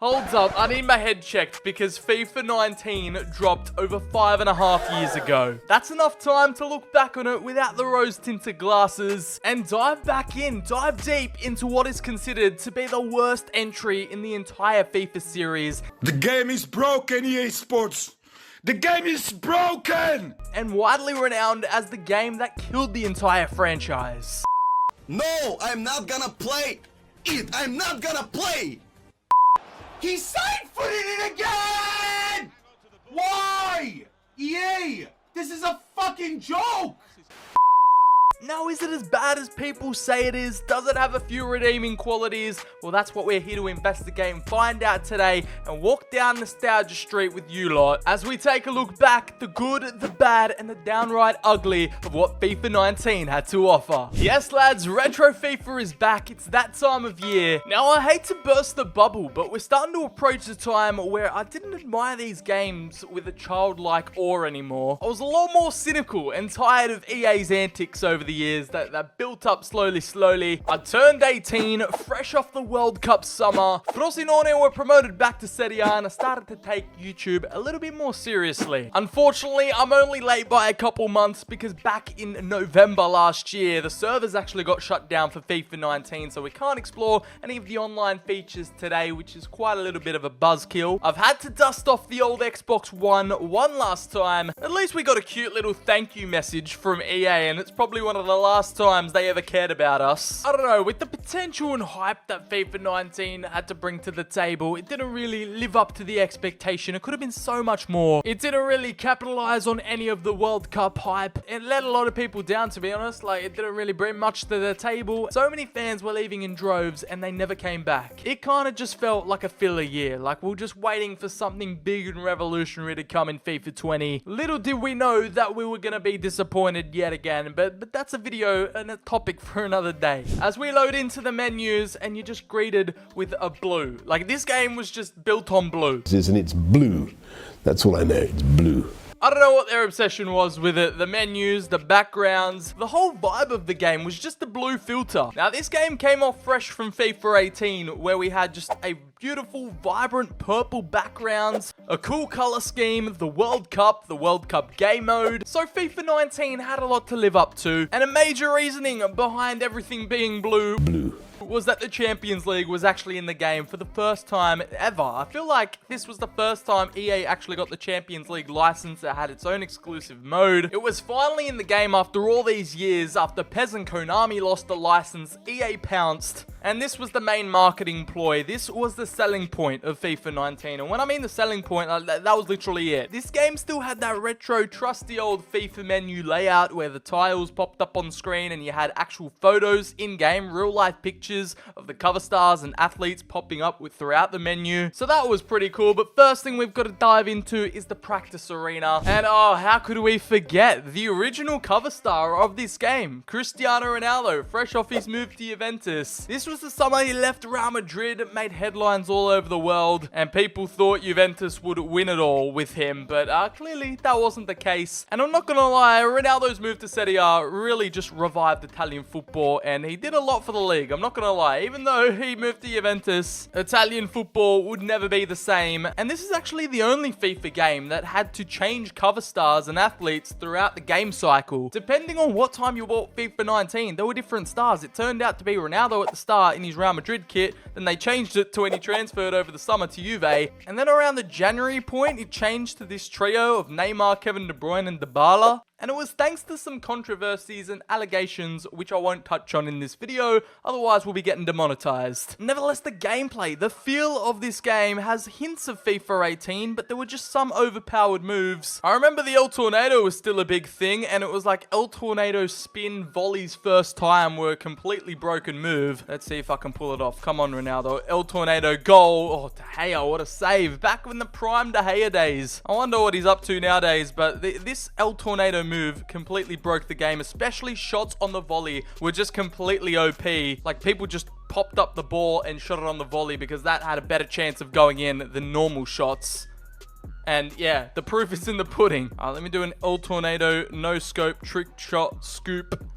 Hold up, I need my head checked because FIFA 19 dropped over 5.5 years ago. That's enough time to look back on it without the rose-tinted glasses and dive deep into what is considered to be the worst entry in the entire FIFA series. The game is broken, EA Sports! The game is broken! And widely renowned as the game that killed the entire franchise. No, I'm not gonna play it! I'm not gonna play! He side-footed it again! Why? EA, this is a fucking joke! Now, is it as bad as people say it is? Does it have a few redeeming qualities? Well, that's what we're here to investigate and find out today and walk down nostalgia street with you lot as we take a look back, the good, the bad, and the downright ugly of what FIFA 19 had to offer. Yes, lads, retro FIFA is back. It's that time of year. Now, I hate to burst the bubble, but we're starting to approach the time where I didn't admire these games with a childlike awe anymore. I was a lot more cynical and tired of EA's antics over the years that built up slowly. I turned 18, fresh off the World Cup summer. Frosinone were promoted back to Serie A and I started to take YouTube a little bit more seriously. Unfortunately, I'm only late by a couple months because back in November last year, the servers actually got shut down for FIFA 19, so we can't explore any of the online features today, which is quite a little bit of a buzzkill. I've had to dust off the old Xbox One last time. At least we got a cute little thank you message from EA, and it's probably one of the last times they ever cared about us. I don't know, with the potential and hype that FIFA 19 had to bring to the table, it didn't really live up to the expectation. It could have been so much more. It didn't really capitalize on any of the World Cup hype. It let a lot of people down, to be honest. Like, it didn't really bring much to the table. So many fans were leaving in droves and they never came back. It kind of just felt like a filler year. Like, we were just waiting for something big and revolutionary to come in FIFA 20. Little did we know that we were going to be disappointed yet again, but that's a video and a topic for another day. As we load into the menus and you're just greeted with a blue. Like, this game was just built on blue. And it's blue. That's all I know. It's blue. I don't know what their obsession was with it. The menus, the backgrounds, the whole vibe of the game was just the blue filter. Now, this game came off fresh from FIFA 18, where we had just a beautiful, vibrant purple backgrounds, a cool color scheme, the World Cup game mode. So FIFA 19 had a lot to live up to, and a major reasoning behind everything being blue was that the Champions League was actually in the game for the first time ever. I feel like this was the first time EA actually got the Champions League license that had its own exclusive mode. It was finally in the game after all these years. After PES and Konami lost the license, EA pounced. And this was the main marketing ploy. This was the selling point of FIFA 19. And when I mean the selling point, that was literally it. This game still had that retro, trusty old FIFA menu layout where the tiles popped up on screen and you had actual photos in-game, real-life pictures of the cover stars and athletes popping up throughout the menu. So that was pretty cool. But first thing we've got to dive into is the practice arena. And oh, how could we forget the original cover star of this game, Cristiano Ronaldo, fresh off his move to Juventus. This was the summer he left Real Madrid. It made headlines all over the world, and people thought Juventus would win it all with him, but clearly that wasn't the case. And I'm not gonna lie, Ronaldo's move to Serie A really just revived Italian football, and he did a lot for the league. I'm not gonna lie, even though he moved to Juventus, Italian football would never be the same. And this is actually the only FIFA game that had to change cover stars and athletes throughout the game cycle. Depending on what time you bought FIFA 19, there were different stars. It turned out to be Ronaldo at the start in his Real Madrid kit, then they changed it to when he transferred over the summer to Juve, and then around the January point, it changed to this trio of Neymar, Kevin De Bruyne, and Dybala. And it was thanks to some controversies and allegations, which I won't touch on in this video, otherwise we'll be getting demonetized. Nevertheless, the gameplay, the feel of this game has hints of FIFA 18, but there were just some overpowered moves. I remember the El Tornado was still a big thing, and it was like El Tornado spin volleys first time were a completely broken move. Let's see if I can pull it off. Come on, Ronaldo. El Tornado goal. Oh, De Gea, what a save. Back in the prime De Gea days. I wonder what he's up to nowadays, but this El Tornado move completely broke the game, especially shots on the volley were just completely OP. Like, people just popped up the ball and shot it on the volley because that had a better chance of going in than normal shots. And yeah, the proof is in the pudding. Let me do an El Tornado no scope trick shot scoop.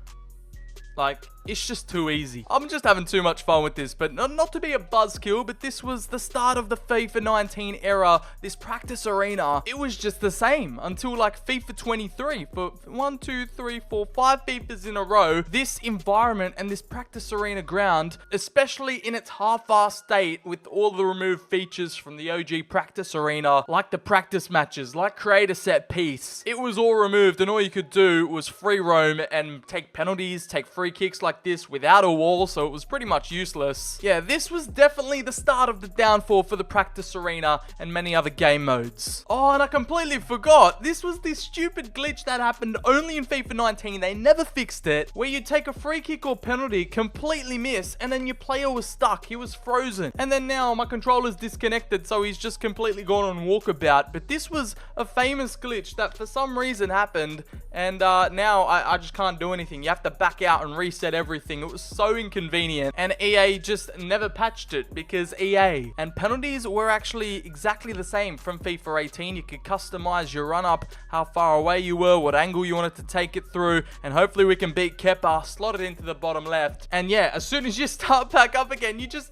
Like, It's just too easy. I'm just having too much fun with this, but not to be a buzzkill, but this was the start of the FIFA 19 era. This practice arena, it was just the same until like FIFA 23. For 1, 2, 3, 4, 5 FIFAs in a row, this environment and this practice arena ground, especially in its half-assed state with all the removed features from the OG practice arena, like the practice matches, like create a set piece, it was all removed, and all you could do was free roam and take penalties, take free kicks like this without a wall, so it was pretty much useless. Yeah, this was definitely the start of the downfall for the practice arena and many other game modes. Oh, and I completely forgot, this was this stupid glitch that happened only in FIFA 19. They never fixed it, where you take a free kick or penalty, completely miss, and then your player was stuck. He was frozen. And then now my controller's disconnected, so he's just completely gone on walkabout. But this was a famous glitch that for some reason happened, and now I just can't do anything. You have to back out and reset everything. It was so inconvenient, and EA just never patched it because EA. And penalties were actually exactly the same from FIFA 18. You could customize your run up, how far away you were, what angle you wanted to take it through, and hopefully we can beat Kepa, slot it into the bottom left. And yeah, as soon as you start back up again, you just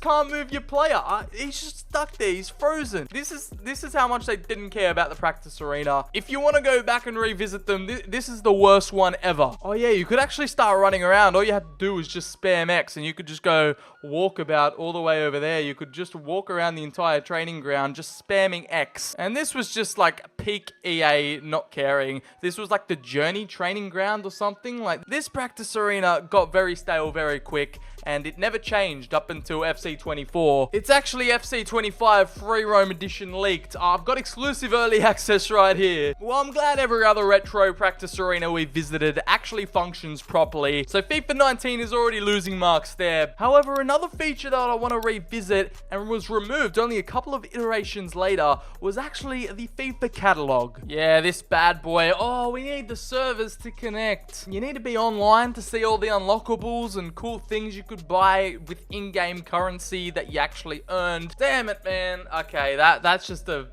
can't move your player. He's just stuck there. He's frozen. This is how much they didn't care about the practice arena. If you want to go back and revisit them, this is the worst one ever. Oh yeah, you could actually start running around. All you had to do was just spam X, and you could just go walkabout all the way over there. You could just walk around the entire training ground just spamming X. And this was just like peak EA not caring. This was like the Journey training ground or something. Like, this practice arena got very stale very quick, and it never changed up until FC24. It's actually FC25 Free Roam Edition leaked. I've got exclusive early access right here. Well, I'm glad every other retro practice arena we visited actually functions properly. So FIFA 19 is already losing marks there. However, another feature that I want to revisit and was removed only a couple of iterations later was actually the FIFA catalog. Yeah, this bad boy. Oh, we need the servers to connect. You need to be online to see all the unlockables and cool things you could buy with in-game currency that you actually earned. Damn it, man. Okay, that's just a...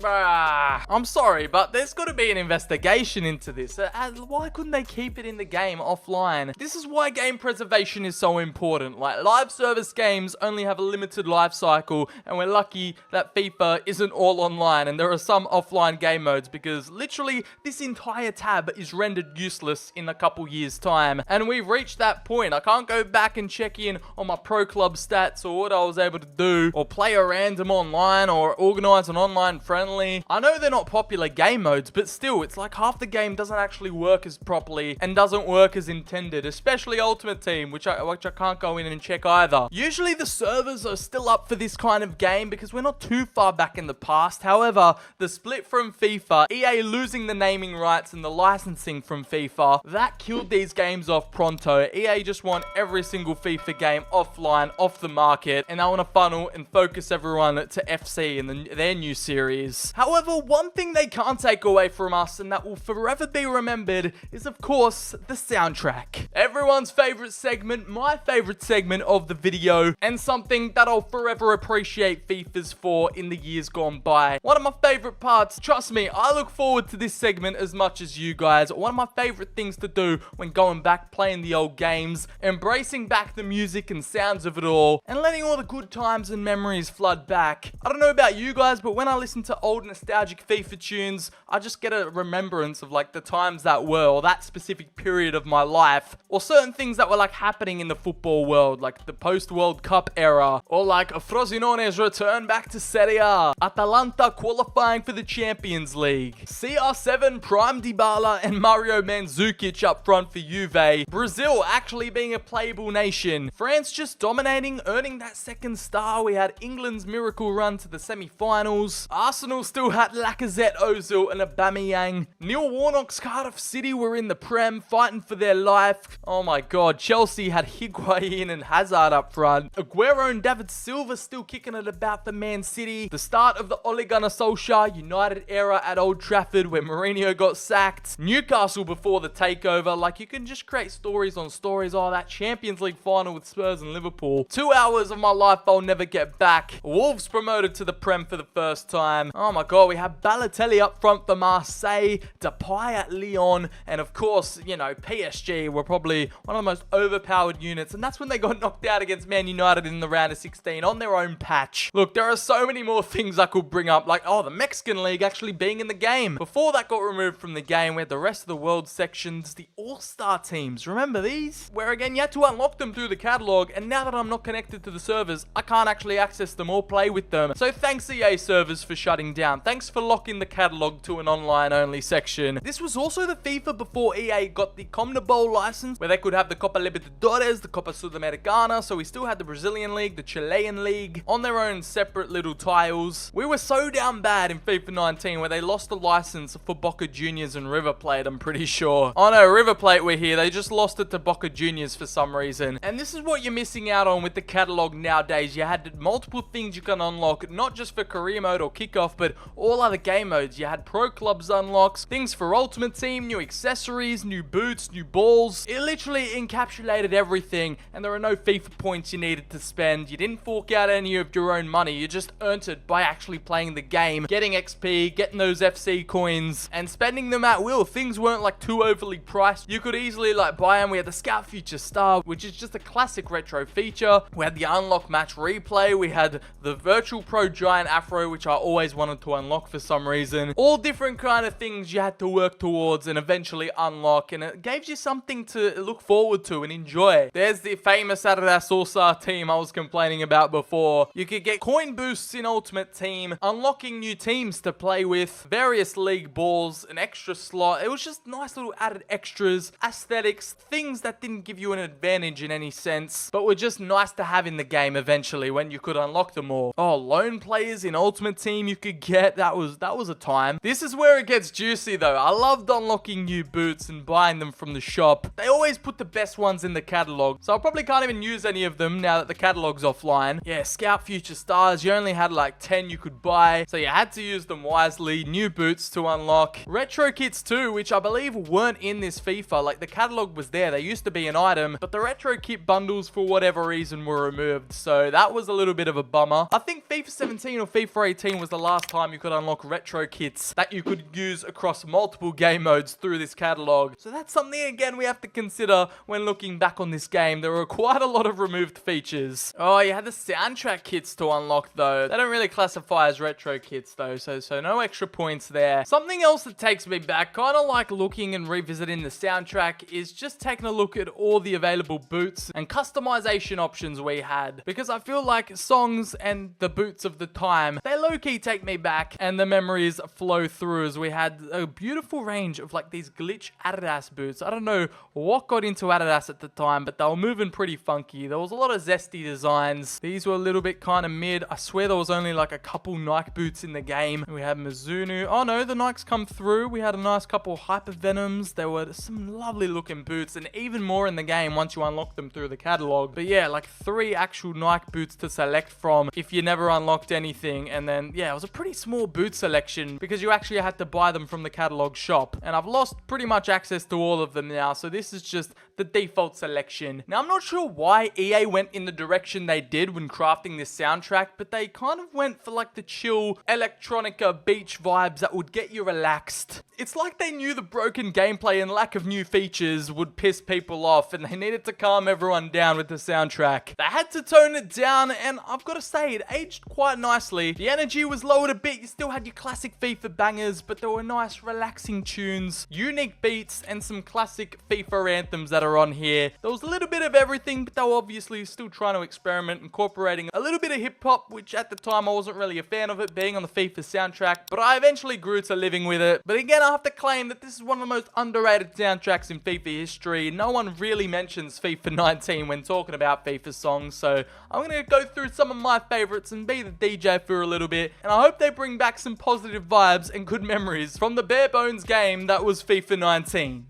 I'm sorry, but there's got to be an investigation into this. Why couldn't they keep it in the game offline? This is why game preservation is so important. Like, live service games only have a limited life cycle, and we're lucky that FIFA isn't all online, and there are some offline game modes, because literally this entire tab is rendered useless in a couple years' time. And we've reached that point. I can't go back and check in on my pro club stats or what I was able to do, or play a random online, or organize an online friendly. I know they're not popular game modes, but still, it's like half the game doesn't actually work as properly and doesn't work as intended, especially Ultimate Team, which I can't go in and check either. Usually the servers are still up for this kind of game because we're not too far back in the past. However, the split from FIFA, EA losing the naming rights and the licensing from FIFA, that killed these games off pronto. EA just want every single FIFA game offline, off the market, and they want to funnel and focus everyone to FC and their new series. However, one thing they can't take away from us, and that will forever be remembered, is of course the soundtrack. Everyone's favorite segment, my favorite segment of the video, and something that I'll forever appreciate FIFAs for in the years gone by. One of my favorite parts, trust me, I look forward to this segment as much as you guys. One of my favorite things to do when going back playing the old games, embracing back the music and sounds of it all, and letting all the good times and memories flood back. I don't know about you guys, but when I listen to old nostalgic FIFA tunes, I just get a remembrance of like the times that were, or that specific period of my life, or certain things that were like happening in the football world, like the post-World Cup era, or like Frosinone's return back to Serie A, Atalanta qualifying for the Champions League, CR7 Prime Dybala and Mario Mandzukic up front for Juve, Brazil actually being a playable nation, France just dominating, earning that second star, we had England's miracle run to the semi-finals, Arsenal still had Lacazette, Ozil and Aubameyang. Neil Warnock's Cardiff City were in the Prem, fighting for their life. Oh my god, Chelsea had Higuain and Hazard up front. Aguero and David Silva still kicking it about for Man City. The start of the Ole Gunnar Solskjaer United era at Old Trafford where Mourinho got sacked. Newcastle before the takeover. Like, you can just create stories on stories. Oh, that Champions League final with Spurs and Liverpool. 2 hours of my life I'll never get back. Wolves promoted to the Prem for the first time. Oh my god, we have Balotelli up front for Marseille, Depay at Lyon, and of course, you know, PSG were probably one of the most overpowered units, and that's when they got knocked out against Man United in the round of 16 on their own patch. Look, there are so many more things I could bring up, like, oh, the Mexican League actually being in the game. Before that got removed from the game, we had the rest of the world sections, the all-star teams. Remember these? Where again, you had to unlock them through the catalog, and now that I'm not connected to the servers, I can't actually access them or play with them. So thanks EA servers for shutting down. Thanks for locking the catalog to an online-only section. This was also the FIFA before EA got the CONMEBOL license, where they could have the Copa Libertadores, the Copa Sudamericana, so we still had the Brazilian League, the Chilean League, on their own separate little tiles. We were so down bad in FIFA 19 where they lost the license for Boca Juniors and River Plate, I'm pretty sure. Oh no, River Plate were here, they just lost it to Boca Juniors for some reason. And this is what you're missing out on with the catalog nowadays. You had multiple things you can unlock, not just for career mode or kickoff, but all other game modes. You had pro clubs unlocks, things for Ultimate Team, new accessories, new boots, new balls. It literally encapsulated everything, and there are no FIFA points you needed to spend. You didn't fork out any of your own money, you just earned it by actually playing the game, getting XP, getting those FC coins, and spending them at will. Things weren't like too overly priced. You could easily like buy them. We had the Scout Future Star, which is just a classic retro feature. We had the Unlock Match Replay. We had the Virtual Pro Giant Afro, which I always wanted to unlock for some reason. All different kind of things you had to work towards and eventually unlock, and it gave you something to look forward to and enjoy. There's the famous Adidas All-Star team I was complaining about before. You could get coin boosts in Ultimate Team, unlocking new teams to play with, various league balls, an extra slot. It was just nice little added extras, aesthetics, things that didn't give you an advantage in any sense, but were just nice to have in the game eventually when you could unlock them all. Oh, lone players in Ultimate Team you could get. That was a time. This is where it gets juicy though. I loved unlocking new boots and buying them from the shop. They always put the best ones in the catalog, so I probably can't even use any of them now that the catalog's offline. Yeah, Scout Future Stars, you only had like 10 you could buy, so you had to use them wisely. New boots to unlock. Retro kits too, which I believe weren't in this FIFA. Like, the catalog was there, they used to be an item, but the retro kit bundles for whatever reason were removed, so that was a little bit of a bummer. I think FIFA 17 or FIFA 18 was the last time you could unlock retro kits that you could use across multiple game modes through this catalog. So that's something again we have to consider when looking back on this game. There were quite a lot of removed features. Oh, you had the soundtrack kits to unlock though. They don't really classify as retro kits though, so no extra points there. Something else that takes me back, kind of like looking and revisiting the soundtrack, is just taking a look at all the available boots and customization options we had, because I feel like songs and the boots of the time, they low-key take me back and the memories flow through, as we had a beautiful range of like these glitch Adidas boots. I don't know what got into Adidas at the time, but they were moving pretty funky. There was a lot of zesty designs. These were a little bit kind of mid. I swear there was only like a couple Nike boots in the game. We had Mizuno. Oh no, the Nikes come through. We had a nice couple Hyper Venoms. There were some lovely looking boots, and even more in the game once you unlock them through the catalog. But yeah, like 3 actual Nike boots to select from if you never unlocked anything. And then yeah, it was a pretty small boot selection because you actually had to buy them from the catalog shop, and I've lost pretty much access to all of them now, so this is just the default selection. Now, I'm not sure why EA went in the direction they did when crafting this soundtrack, but they kind of went for like the chill electronica beach vibes that would get you relaxed. It's like they knew the broken gameplay and lack of new features would piss people off, and they needed to calm everyone down with the soundtrack. They had to tone it down, and I've got to say, it aged quite nicely. The energy was lowered a bit. You still had your classic FIFA bangers, but there were nice relaxing tunes, unique beats, and some classic FIFA anthems that are on here. There was a little bit of everything, but they were obviously still trying to experiment, incorporating a little bit of hip-hop, which at the time I wasn't really a fan of it being on the FIFA soundtrack, but I eventually grew to living with it. But again, I have to claim that this is one of the most underrated soundtracks in FIFA history. No one really mentions FIFA 19 when talking about FIFA songs, so I'm going to go through some of my favorites and be the DJ for a little bit, and I hope they bring back some positive vibes and good memories from the bare bones game that was FIFA 19.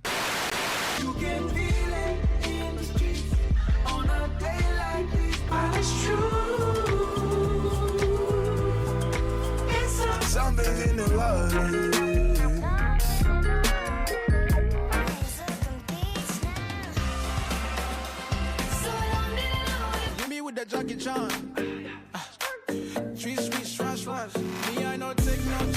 You can feel it in the streets on a day like this, but it's true. It's something in the water. Give me with that Jackie Chan. Sweet, sweet, swash, swash. Me, I know take no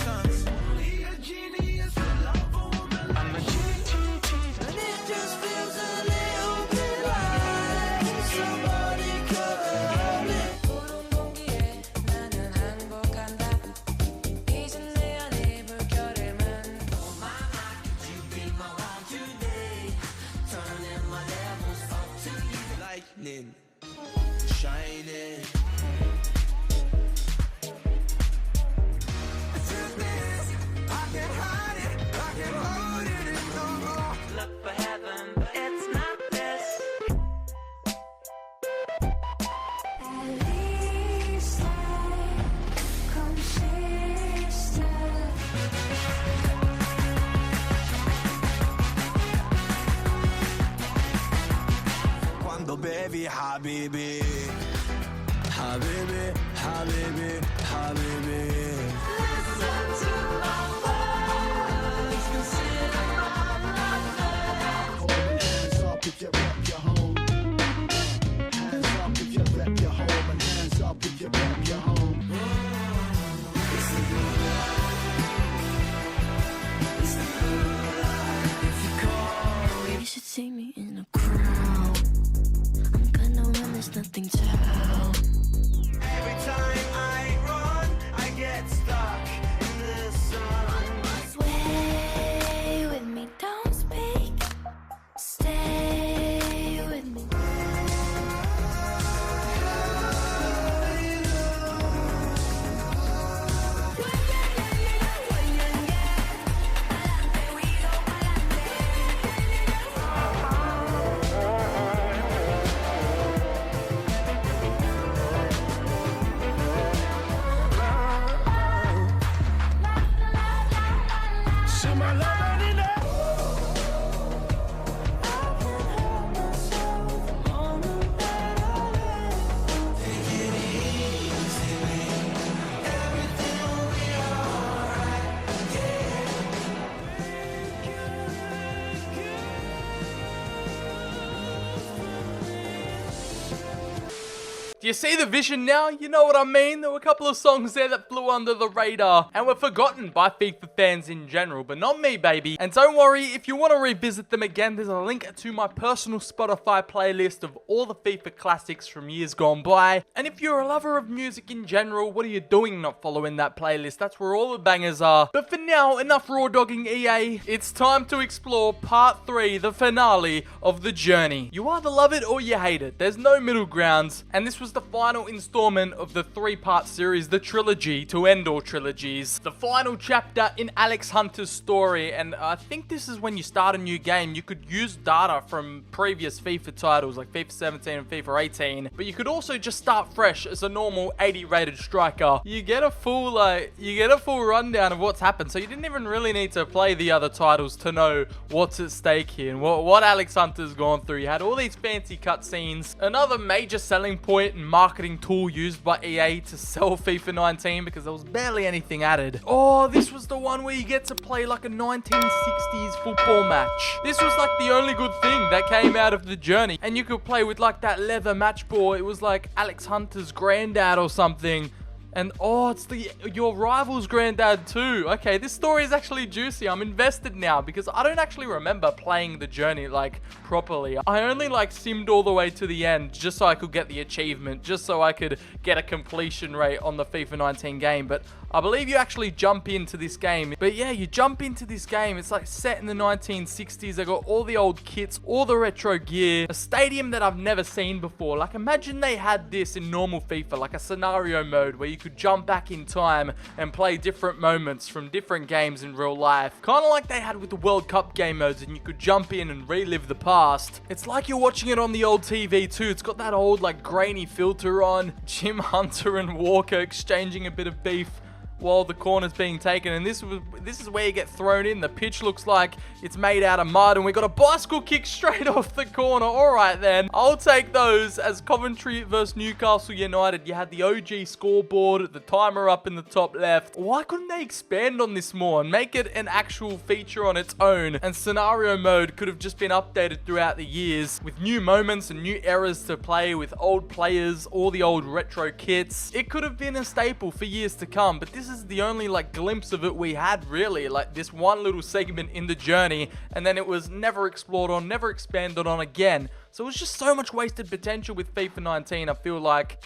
حبيبي حبيبي حبيبي حبيبي حبيبي. Listen to my voice, consider my love. Hands up if you rep your home. Hands up if you rep your home. And hands up if you rep your home. It's the good life. It's the good life. If you call me, you should see me in a crowd. I'm gonna run, there's nothing to help. Every time I run, I get stuck in the sun. Sway with me, don't speak. Stay with me. See my love ain't enough. Do you see the vision now? You know what I mean? There were a couple of songs there that flew under the radar and were forgotten by FIFA fans in general, but not me, baby. And don't worry, if you want to revisit them again, there's a link to my personal Spotify playlist of all the FIFA classics from years gone by. And if you're a lover of music in general, what are you doing not following that playlist? That's where all the bangers are. But for now, enough raw dogging EA. It's time to explore part 3, the finale of the journey. You either love it or you hate it. There's no middle grounds. And this was the final installment of the 3-part series, the trilogy to end all trilogies. The final chapter in Alex Hunter's story, and I think this is when you start a new game. You could use data from previous FIFA titles like FIFA 17 and FIFA 18, but you could also just start fresh as a normal 80 rated striker. You get a full rundown of what's happened, so you didn't even really need to play the other titles to know what's at stake here and what Alex Hunter's gone through. You had all these fancy cutscenes. Another major selling point and marketing tool used by EA to sell FIFA 19 because there was barely anything added. Oh, this was the one where you get to play like a 1960s football match. This was like the only good thing that came out of the journey. And you could play with like that leather match ball. It was like Alex Hunter's granddad or something. And oh, it's your rival's granddad too. Okay, this story is actually juicy. I'm invested now because I don't actually remember playing the journey like properly. I only like simmed all the way to the end just so I could get the achievement, just so I could get a completion rate on the FIFA 19 game. But I believe you actually jump into this game. But yeah, you jump into this game. It's like set in the 1960s. They got all the old kits, all the retro gear, a stadium that I've never seen before. Like imagine they had this in normal FIFA, like a scenario mode where you could jump back in time and play different moments from different games in real life. Kind of like they had with the World Cup game modes, and you could jump in and relive the past. It's like you're watching it on the old TV too. It's got that old like grainy filter on. Jim Hunter and Walker exchanging a bit of beef while the corner's being taken, and this is where you get thrown in. The pitch looks like it's made out of mud, and we got a bicycle kick straight off the corner. Alright then, I'll take those. As Coventry versus Newcastle United, you had the OG scoreboard, the timer up in the top left. Why couldn't they expand on this more and make it an actual feature on its own? And scenario mode could have just been updated throughout the years with new moments and new eras to play with old players, all the old retro kits. It could have been a staple for years to come, but this is the only like glimpse of it we had, really, like this one little segment in the journey, and then it was never explored on, never expanded on again. So it was just so much wasted potential with FIFA 19, I feel like.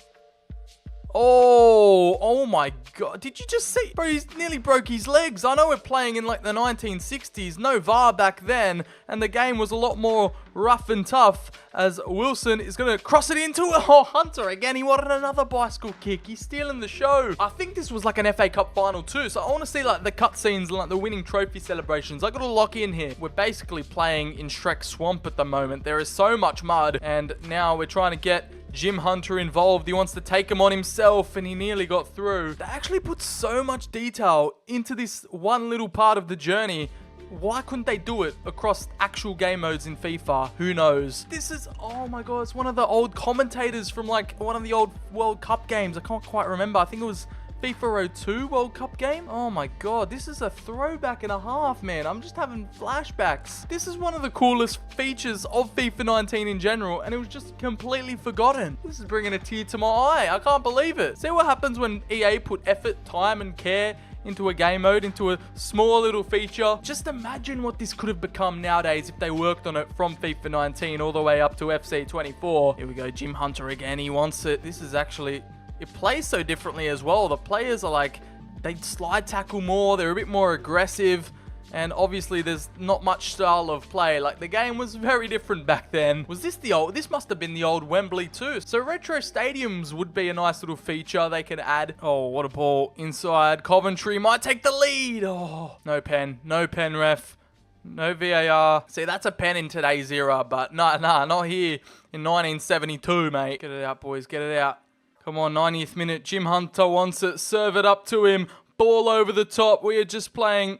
Oh my god, did you just see? Bro, he's nearly broke his legs. I know we're playing in like the 1960s, no VAR back then, and the game was a lot more rough and tough, as Wilson is going to cross it into Hunter again. He wanted another bicycle kick. He's stealing the show. I think this was like an FA Cup final too, so I want to see like the cutscenes and like the winning trophy celebrations. I got to lock in here. We're basically playing in Shrek Swamp at the moment. There is so much mud, and now we're trying to get Jim Hunter involved. He wants to take him on himself, and he nearly got through. They actually put so much detail into this one little part of the journey. Why couldn't they do it across actual game modes in FIFA? Who knows? This is, oh my god, it's one of the old commentators from like one of the old World Cup games. I can't quite remember. I think it was FIFA 02 World Cup game. Oh my god, this is a throwback and a half, man. I'm just having flashbacks. This is one of the coolest features of FIFA 19 in general, and it was just completely forgotten. This is bringing a tear to my eye. I can't believe it. See what happens when EA put effort, time, and care into a game mode, into a small little feature. Just imagine what this could have become nowadays if they worked on it from FIFA 19 all the way up to FC 24. Here we go, Jim Hunter again. He wants it. This is actually... It plays so differently as well. The players are like, they slide tackle more. They're a bit more aggressive. And obviously there's not much style of play. Like, the game was very different back then. Was this the old... This must have been the old Wembley too. So retro stadiums would be a nice little feature they could add. Oh, what a ball. Inside. Coventry might take the lead. Oh, no pen. No pen, ref. No VAR. See, that's a pen in today's era. But nah, not here in 1972, mate. Get it out, boys. Get it out. Come on, 90th minute. Jim Hunter wants it. Serve it up to him. Ball over the top. We are just playing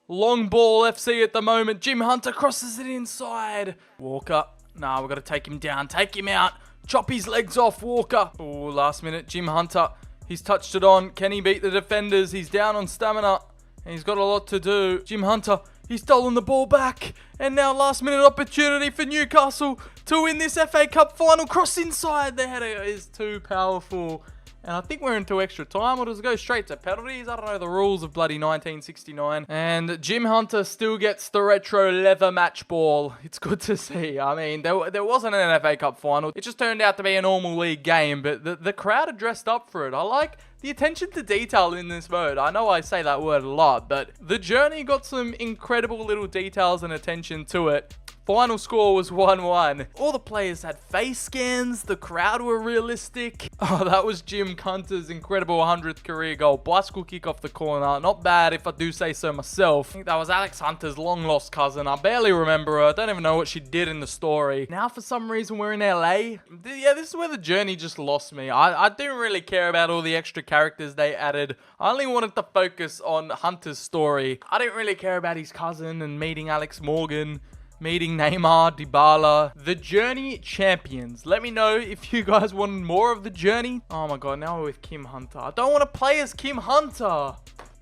long ball FC at the moment. Jim Hunter crosses it inside. Walker. Nah, we've got to take him down. Take him out. Chop his legs off, Walker. Oh, last minute. Jim Hunter. He's touched it on. Can he beat the defenders? He's down on stamina. And he's got a lot to do. Jim Hunter. He's stolen the ball back. And now last minute opportunity for Newcastle to win this FA Cup final. Cross inside. The header is too powerful. And I think we're into extra time. Or does it go straight to penalties? I don't know the rules of bloody 1969. And Jim Hunter still gets the retro leather match ball. It's good to see. I mean, there wasn't an FA Cup final. It just turned out to be a normal league game. But the crowd are dressed up for it. I like the attention to detail in this mode. I know I say that word a lot, but the journey got some incredible little details and attention to it. Final score was 1-1. All the players had face scans. The crowd were realistic. Oh, that was Jim Hunter's incredible 100th career goal. Bicycle kick off the corner. Not bad if I do say so myself. I think that was Alex Hunter's long-lost cousin. I barely remember her. I don't even know what she did in the story. Now, for some reason, we're in LA. Yeah, this is where the journey just lost me. I didn't really care about all the extra characters they added. I only wanted to focus on Hunter's story. I didn't really care about his cousin and meeting Alex Morgan. Meeting Neymar, Dybala, the Journey champions. Let me know if you guys want more of the Journey. Oh my god, now we're with Kim Hunter. I don't want to play as Kim Hunter.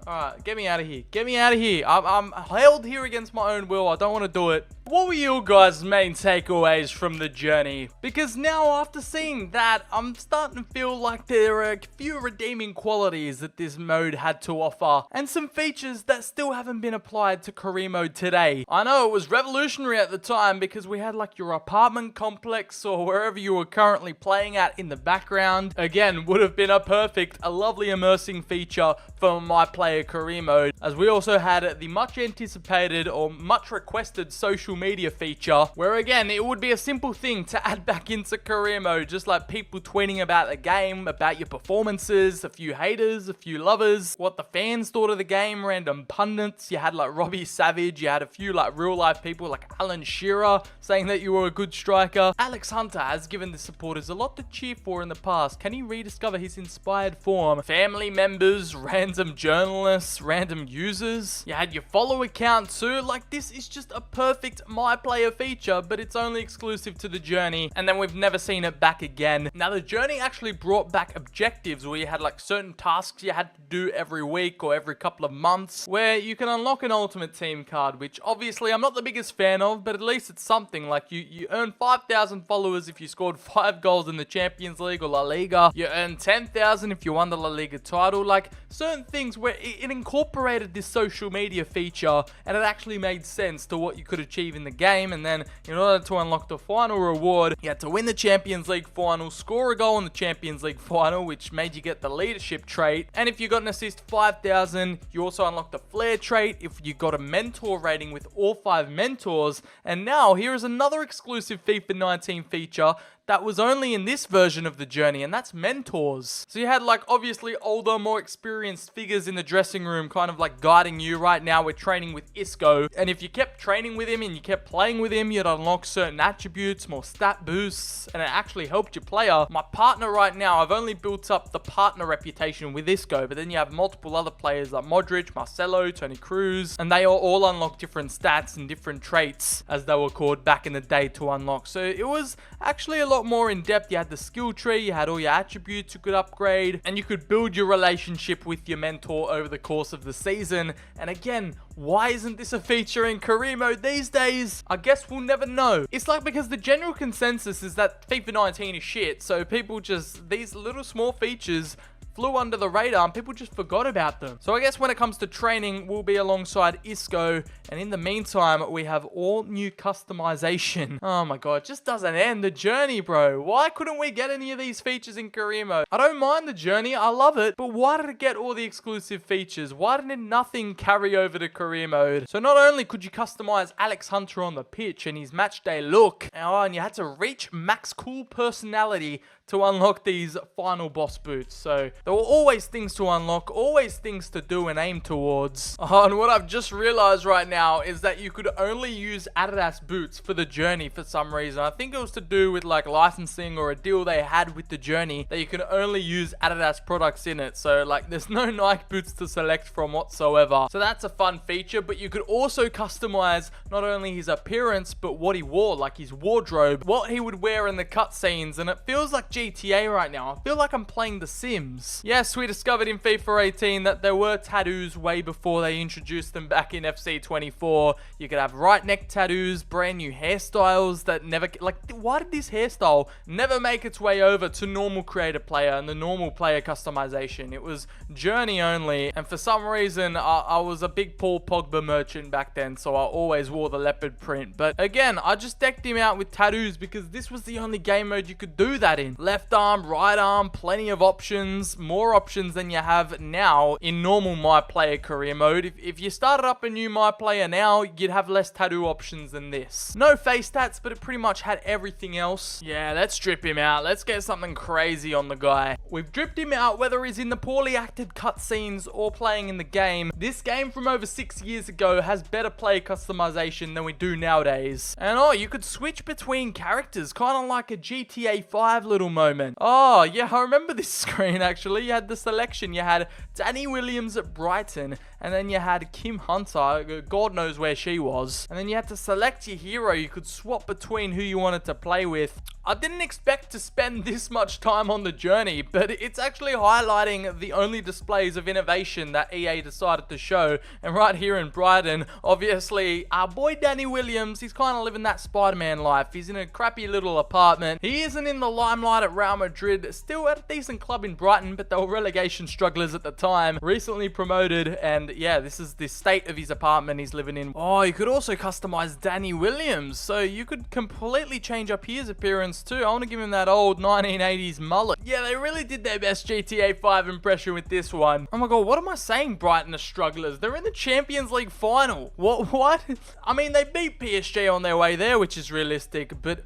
Alright, get me out of here. Get me out of here. I'm held here against my own will. I don't want to do it. What were you guys' main takeaways from the Journey? Because now, after seeing that, I'm starting to feel like there are a few redeeming qualities that this mode had to offer, and some features that still haven't been applied to career mode today. I know it was revolutionary at the time because we had like your apartment complex or wherever you were currently playing at in the background. Again, would have been a lovely immersing feature for my player career mode, as we also had the much anticipated or much requested social media feature, where again it would be a simple thing to add back into career mode, just like people tweeting about the game, about your performances, a few haters, a few lovers, what the fans thought of the game, random pundits. You had like Robbie Savage, you had a few like real life people like Alan Shearer saying that you were a good striker. Alex Hunter has given the supporters a lot to cheer for in the past. Can he rediscover his inspired form? Family members, random journalists, random users. You had your follow account too. Like, this is just a perfect my player feature, but it's only exclusive to the Journey, and then we've never seen it back again. Now, the Journey actually brought back objectives where you had like certain tasks you had to do every week or every couple of months, where you can unlock an Ultimate Team card, which obviously I'm not the biggest fan of, but at least it's something. Like, you earn 5,000 followers if you scored 5 goals in the Champions League or La Liga. You earn 10,000 if you won the La Liga title. Like, certain things where it incorporated this social media feature, and it actually made sense to what you could achieve in the game. And then in order to unlock the final reward, you had to win the Champions League final, score a goal in the Champions League final, which made you get the leadership trait. And if you got an assist, 5,000. You also unlocked the flair trait if you got a mentor rating with all 5 mentors. And now here is another exclusive FIFA 19 feature that was only in this version of the journey, and that's mentors. So you had like obviously older, more experienced figures in the dressing room kind of like guiding you. Right now we're training with Isco, and if you kept training with him and you kept playing with him, you'd unlock certain attributes, more stat boosts, and it actually helped your player. My partner right now, I've only built up the partner reputation with Isco, but then you have multiple other players like Modric, Marcelo, Toni Kroos, and they all unlock different stats and different traits, as they were called back in the day, to unlock. So it was actually a lot more in depth. You had the skill tree, you had all your attributes you could upgrade, and you could build your relationship with your mentor over the course of the season. And again, why isn't this a feature in career mode these days? I guess we'll never know. It's like because the general consensus is that FIFA 19 is shit, so people just, these little small features flew under the radar and people just forgot about them. So I guess when it comes to training, we'll be alongside Isco, and in the meantime, we have all new customization. Oh my god, it just doesn't end. The journey, bro. Why couldn't we get any of these features in career mode? I don't mind the journey, I love it, but why did it get all the exclusive features? Why didn't nothing carry over to career mode? So not only could you customize Alex Hunter on the pitch and his match day look, and you had to reach max cool personality to unlock these final boss boots. So there were always things to unlock, always things to do and aim towards. Oh, and what I've just realized right now is that you could only use Adidas boots for the journey for some reason. I think it was to do with like licensing or a deal they had with the journey that you can only use Adidas products in it. So like there's no Nike boots to select from whatsoever. So that's a fun feature, but you could also customize not only his appearance, but what he wore, like his wardrobe, what he would wear in the cutscenes. And it feels like GTA right now. I feel like I'm playing The Sims. Yes, we discovered in FIFA 18 that there were tattoos way before they introduced them back in FC 24. You could have right neck tattoos, brand new hairstyles that never, like, why did this hairstyle never make its way over to normal creator player and the normal player customization? It was journey only, and for some reason I was a big Paul Pogba merchant back then, so I always wore the leopard print. But again, I just decked him out with tattoos because this was the only game mode you could do that in. Left arm, right arm, plenty of options, more options than you have now in normal My Player career mode. If you started up a new My Player now, you'd have less tattoo options than this. No face stats, but it pretty much had everything else. Yeah, let's strip him out. Let's get something crazy on the guy. We've dripped him out whether he's in the poorly acted cutscenes or playing in the game. This game from over 6 years ago has better player customization than we do nowadays. And oh, you could switch between characters, kind of like a GTA 5 little moment. Oh, yeah, I remember this screen actually. You had the selection. You had Danny Williams at Brighton, and then you had Kim Hunter, God knows where she was. And then you had to select your hero. You could swap between who you wanted to play with. I didn't expect to spend this much time on the journey, but it's actually highlighting the only displays of innovation that EA decided to show. And right here in Brighton, obviously, our boy Danny Williams, he's kind of living that Spider-Man life. He's in a crappy little apartment. He isn't in the limelight at Real Madrid, still at a decent club in Brighton, but they were relegation strugglers at the time. Recently promoted, and yeah, this is the state of his apartment he's living in. Oh, you could also customize Danny Williams, so you could completely change up his appearance too. I want to give him that old 1980s mullet. Yeah, they really did their best GTA 5 impression with this one. Oh my god, what am I saying? Brighton are strugglers. They're in the Champions League final. What? I mean, they beat PSG on their way there, which is realistic, but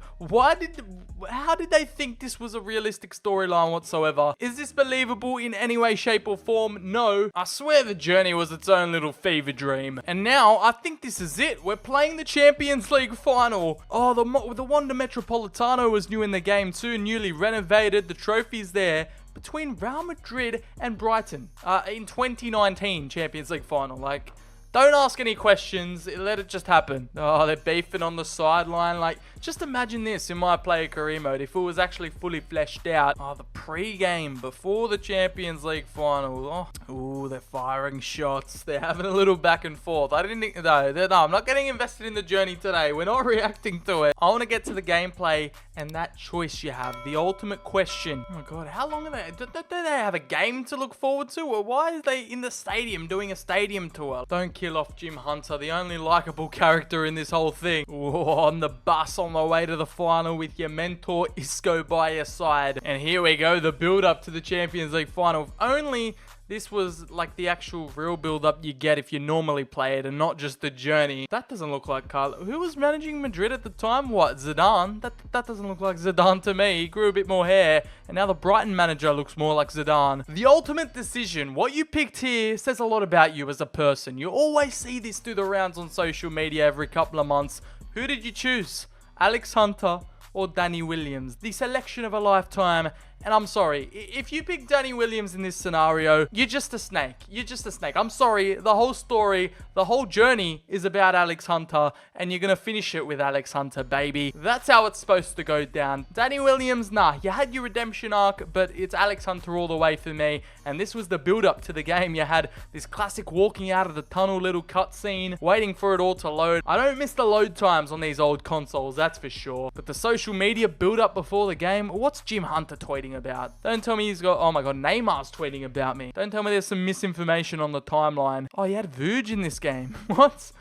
how did they think this was a realistic storyline whatsoever? Is this believable in any way, shape, or form? No. I swear the journey was its own little fever dream. And now, I think this is it. We're playing the Champions League final. Oh, the Wanda Metropolitano was new in the game too, newly renovated. The trophy's there. Between Real Madrid and Brighton in 2019 Champions League final. Like, don't ask any questions, let it just happen. Oh, they're beefing on the sideline. Like, just imagine this in My Player career mode if it was actually fully fleshed out. Oh, the pre-game before the Champions League final. Oh, they're firing shots. They're having a little back and forth. I didn't think, no, I'm not getting invested in the journey today. We're not reacting to it. I want to get to the gameplay and that choice you have. The ultimate question. Oh my god, how long are they? Do they have a game to look forward to? Or why are they in the stadium doing a stadium tour? Don't kill off Jim Hunter, the only likable character in this whole thing. Ooh, on the bus on the way to the final with your mentor Isco by your side. And here we go, the build up to the Champions League final. If only This was like the actual real build-up you get if you normally play it and not just the journey. That doesn't look like Carlo. Who was managing Madrid at the time? What, Zidane? That doesn't look like Zidane to me. He grew a bit more hair, and now the Brighton manager looks more like Zidane. The ultimate decision. What you picked here says a lot about you as a person. You always see this through the rounds on social media every couple of months. Who did you choose? Alex Hunter or Danny Williams? The selection of a lifetime. And I'm sorry, if you pick Danny Williams in this scenario, you're just a snake. You're just a snake. I'm sorry, the whole story, the whole journey is about Alex Hunter, and you're going to finish it with Alex Hunter, baby. That's how it's supposed to go down. Danny Williams, nah, you had your redemption arc, but it's Alex Hunter all the way for me, and this was the build-up to the game. You had this classic walking out of the tunnel little cutscene, waiting for it all to load. I don't miss the load times on these old consoles, that's for sure. But the social media build-up before the game, what's Jim Hunter tweeting about? Don't tell me he's got, oh my god, Neymar's tweeting about me. Don't tell me there's some misinformation on the timeline. Oh, he had Verge in this game. What?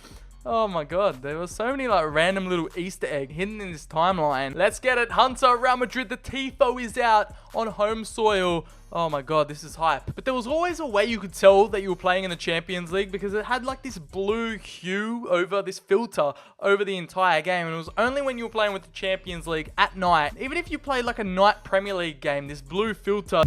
Oh my god, there were so many like random little Easter egg hidden in this timeline. Let's get it, Hunter, Real Madrid, the Tifo is out on home soil. Oh my god, this is hype. But there was always a way you could tell that you were playing in the Champions League because it had like this blue hue over this filter over the entire game. And it was only when you were playing with the Champions League at night. Even if you played like a night Premier League game, this blue filter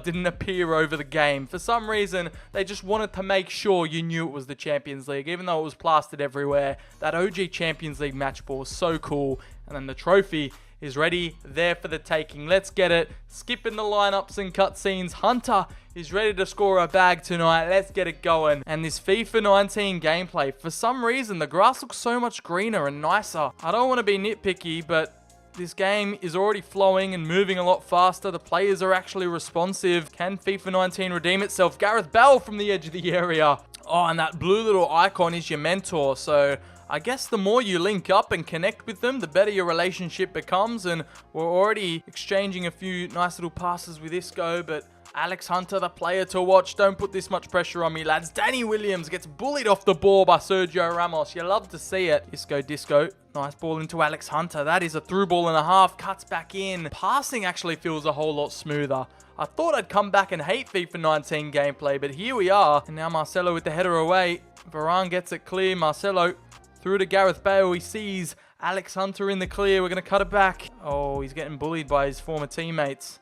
didn't appear over the game. For some reason, they just wanted to make sure you knew it was the Champions League, even though it was plastered everywhere. That OG Champions League match ball was so cool. And then the trophy is ready there for the taking. Let's get it. Skipping the lineups and cutscenes. Hunter is ready to score a bag tonight. Let's get it going. And this FIFA 19 gameplay, for some reason, the grass looks so much greener and nicer. I don't want to be nitpicky, but this game is already flowing and moving a lot faster. The players are actually responsive. Can FIFA 19 redeem itself? Gareth Bale from the edge of the area. Oh, and that blue little icon is your mentor, so I guess the more you link up and connect with them, the better your relationship becomes. And we're already exchanging a few nice little passes with Isco, but Alex Hunter, the player to watch. Don't put this much pressure on me, lads. Danny Williams gets bullied off the ball by Sergio Ramos. You love to see it. Isco Disco. Nice ball into Alex Hunter. That is a through ball and a half. Cuts back in. Passing actually feels a whole lot smoother. I thought I'd come back and hate FIFA 19 gameplay, but here we are. And now Marcelo with the header away. Varane gets it clear. Marcelo through to Gareth Bale. He sees Alex Hunter in the clear. We're going to cut it back. Oh, he's getting bullied by his former teammates.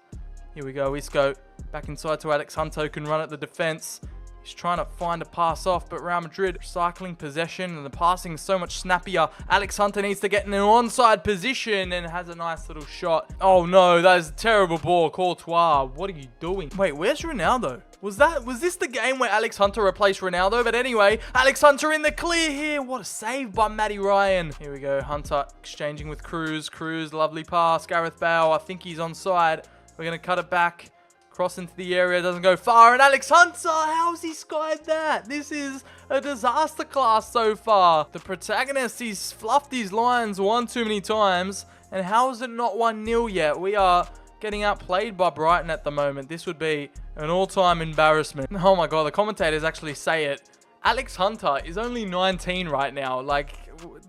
Here we go, Isco. Back inside to Alex Hunter, who can run at the defense. He's trying to find a pass off, but Real Madrid cycling possession, and the passing is so much snappier. Alex Hunter needs to get in an onside position and has a nice little shot. Oh no, that is a terrible ball. Courtois, what are you doing? Wait, where's Ronaldo? Was this the game where Alex Hunter replaced Ronaldo? But anyway, Alex Hunter in the clear here. What a save by Matty Ryan. Here we go, Hunter exchanging with Cruz. Cruz, lovely pass. Gareth Bale, I think he's onside. We're going to cut it back. Cross into the area, doesn't go far. And Alex Hunter, how's he skied that? This is a disaster class so far. The protagonist, he's fluffed these lines one too many times. And how is it not 1-0 yet? We are getting outplayed by Brighton at the moment. This would be an all-time embarrassment. Oh my god, the commentators actually say it. Alex Hunter is only 19 right now. Like,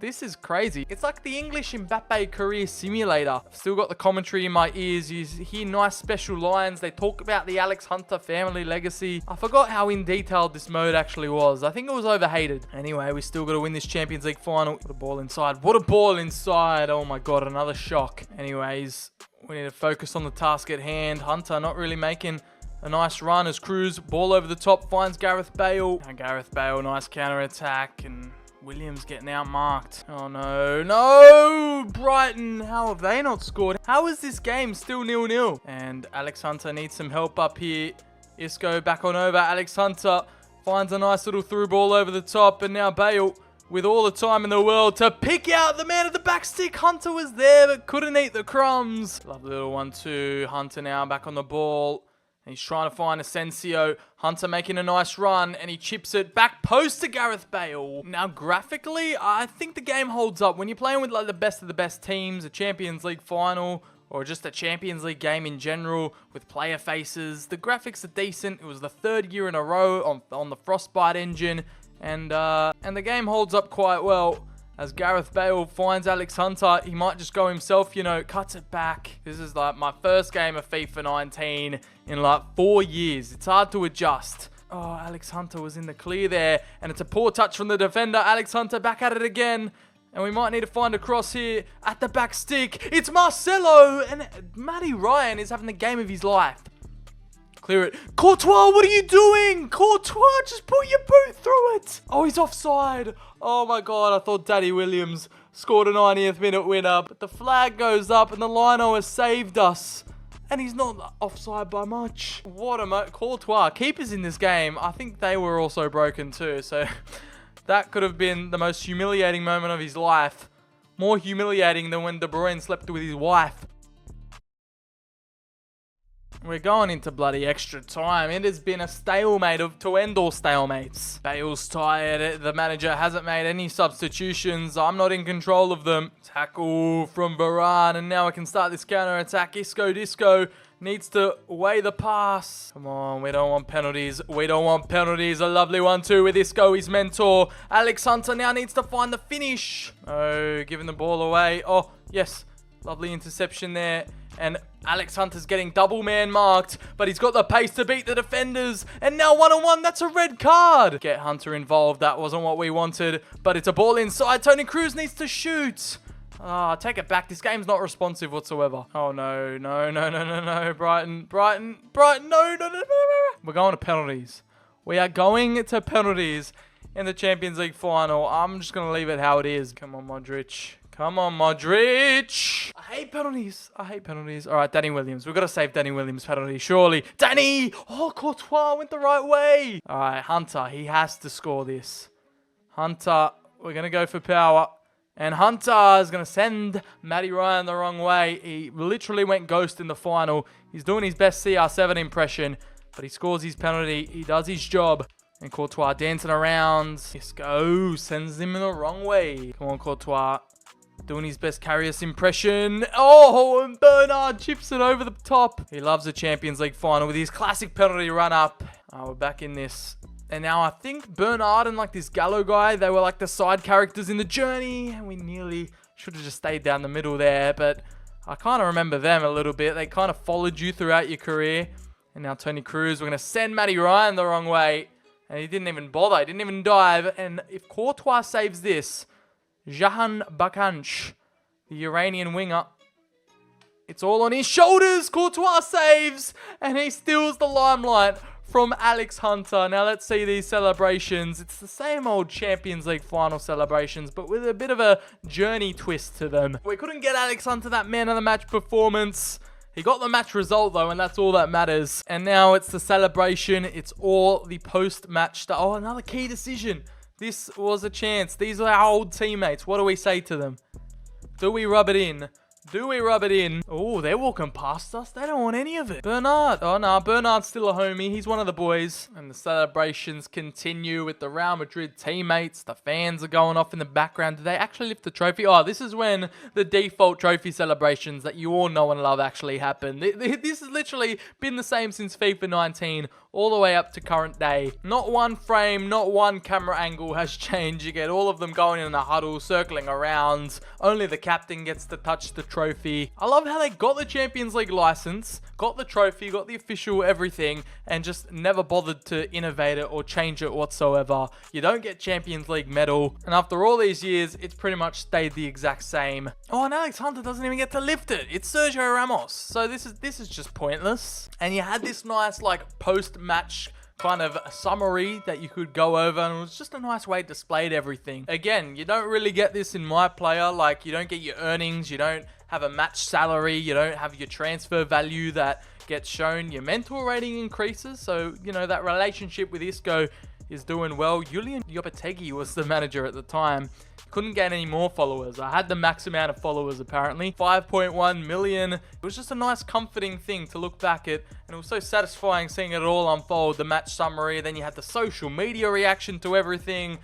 this is crazy. It's like the English Mbappe career simulator. I've still got the commentary in my ears. You hear nice special lines. They talk about the Alex Hunter family legacy. I forgot how in detail this mode actually was. I think it was overhated. Anyway, we still got to win this Champions League final. What a ball inside. What a ball inside. Oh my god, another shock. Anyways, we need to focus on the task at hand. Hunter not really making a nice run as Cruz, ball over the top, finds Gareth Bale. And Gareth Bale, nice counter attack, and Williams getting outmarked. Oh no, no! Brighton, how have they not scored? How is this game still 0-0? And Alex Hunter needs some help up here. Isco back on over. Alex Hunter finds a nice little through ball over the top, and now Bale with all the time in the world to pick out the man at the back stick. Hunter was there, but couldn't eat the crumbs. Lovely little 1-2. Hunter now back on the ball. And he's trying to find Asensio. Hunter making a nice run, and he chips it back post to Gareth Bale. Now, graphically, I think the game holds up. When you're playing with like the best of the best teams, a Champions League final, or just a Champions League game in general with player faces, the graphics are decent. It was the third year in a row on the Frostbite engine, and the game holds up quite well. As Gareth Bale finds Alex Hunter, he might just go himself, you know, cuts it back. This is like my first game of FIFA 19 in like 4 years. It's hard to adjust. Oh, Alex Hunter was in the clear there, and it's a poor touch from the defender. Alex Hunter back at it again. And we might need to find a cross here at the back stick. It's Marcelo, and Matty Ryan is having the game of his life. Clear it. Courtois, what are you doing? Courtois, just put your boot through it. Oh, he's offside. Oh my God, I thought Danny Williams scored a 90th minute winner. But the flag goes up and the lino has saved us. And he's not offside by much. What a Courtois. Keepers in this game, I think they were also broken too. So that could have been the most humiliating moment of his life. More humiliating than when De Bruyne slept with his wife. We're going into bloody extra time. It has been a stalemate to end all stalemates. Bale's tired. The manager hasn't made any substitutions. I'm not in control of them. Tackle from Varane. And now I can start this counter-attack. Isco Disco needs to weigh the pass. Come on, we don't want penalties. We don't want penalties. A lovely 1-2 with Isco, his mentor. Alex Hunter now needs to find the finish. Oh, giving the ball away. Oh, yes. Lovely interception there. And Alex Hunter's getting double man marked, but he's got the pace to beat the defenders. And now 1-on-1, that's a red card. Get Hunter involved. That wasn't what we wanted, but it's a ball inside. Toni Kroos needs to shoot. Take it back. This game's not responsive whatsoever. Oh, no. Brighton. No. We're going to penalties. We are going to penalties in the Champions League final. I'm just going to leave it how it is. Come on, Modric. Come on, Modric. I hate penalties. All right, Danny Williams. We've got to save Danny Williams' penalty, surely. Danny! Oh, Courtois went the right way. All right, Hunter. He has to score this. Hunter, we're going to go for power. And Hunter is going to send Matty Ryan the wrong way. He literally went ghost in the final. He's doing his best CR7 impression, but he scores his penalty. He does his job. And Courtois dancing around. Isco sends him in the wrong way. Come on, Courtois. Doing his best Karius impression. Oh, and Bernard chips it over the top. He loves the Champions League final with his classic penalty run up. We're back in this. And now I think Bernard and like this Gallo guy, they were like the side characters in the journey. And we nearly should have just stayed down the middle there. But I kind of remember them a little bit. They kind of followed you throughout your career. And now Toni Kroos, we're going to send Matty Ryan the wrong way. And he didn't even bother. He didn't even dive. And if Courtois saves this, Jahan Bakanch, the Iranian winger, it's all on his shoulders. Courtois saves, and he steals the limelight from Alex Hunter. Now let's see these celebrations. It's the same old Champions League final celebrations, but with a bit of a journey twist to them. We couldn't get Alex Hunter that man of the match performance. He got the match result though, and that's all that matters. And now it's the celebration. It's all the post-match stuff. Oh, another key decision. This was a chance. These are our old teammates. What do we say to them? Do we rub it in? Oh, they're walking past us. They don't want any of it. Bernard. Oh, no. Bernard's still a homie. He's one of the boys. And the celebrations continue with the Real Madrid teammates. The fans are going off in the background. Do they actually lift the trophy? Oh, this is when the default trophy celebrations that you all know and love actually happen. This has literally been the same since FIFA 19 all the way up to current day. Not one frame, not one camera angle has changed. You get all of them going in a huddle, circling around. Only the captain gets to touch the trophy. I love how they got the Champions League license, got the trophy, got the official everything, and just never bothered to innovate it or change it whatsoever. You don't get Champions League medal, and after all these years, it's pretty much stayed the exact same. Oh, and Alex Hunter doesn't even get to lift it. It's Sergio Ramos. So this is just pointless. And you had this nice like post-match kind of a summary that you could go over, and it was just a nice way to display everything. Again, you don't really get this in My Player. Like, you don't get your earnings, you don't have a match salary, you don't have your transfer value that gets shown. Your mentor rating increases, so you know that relationship with Isco is doing well. Julian Lopetegui was the manager at the time. Couldn't get any more followers. I had the max amount of followers apparently, 5.1 million. It was just a nice comforting thing to look back at, and it was so satisfying seeing it all unfold. The match summary, then you had the social media reaction to everything.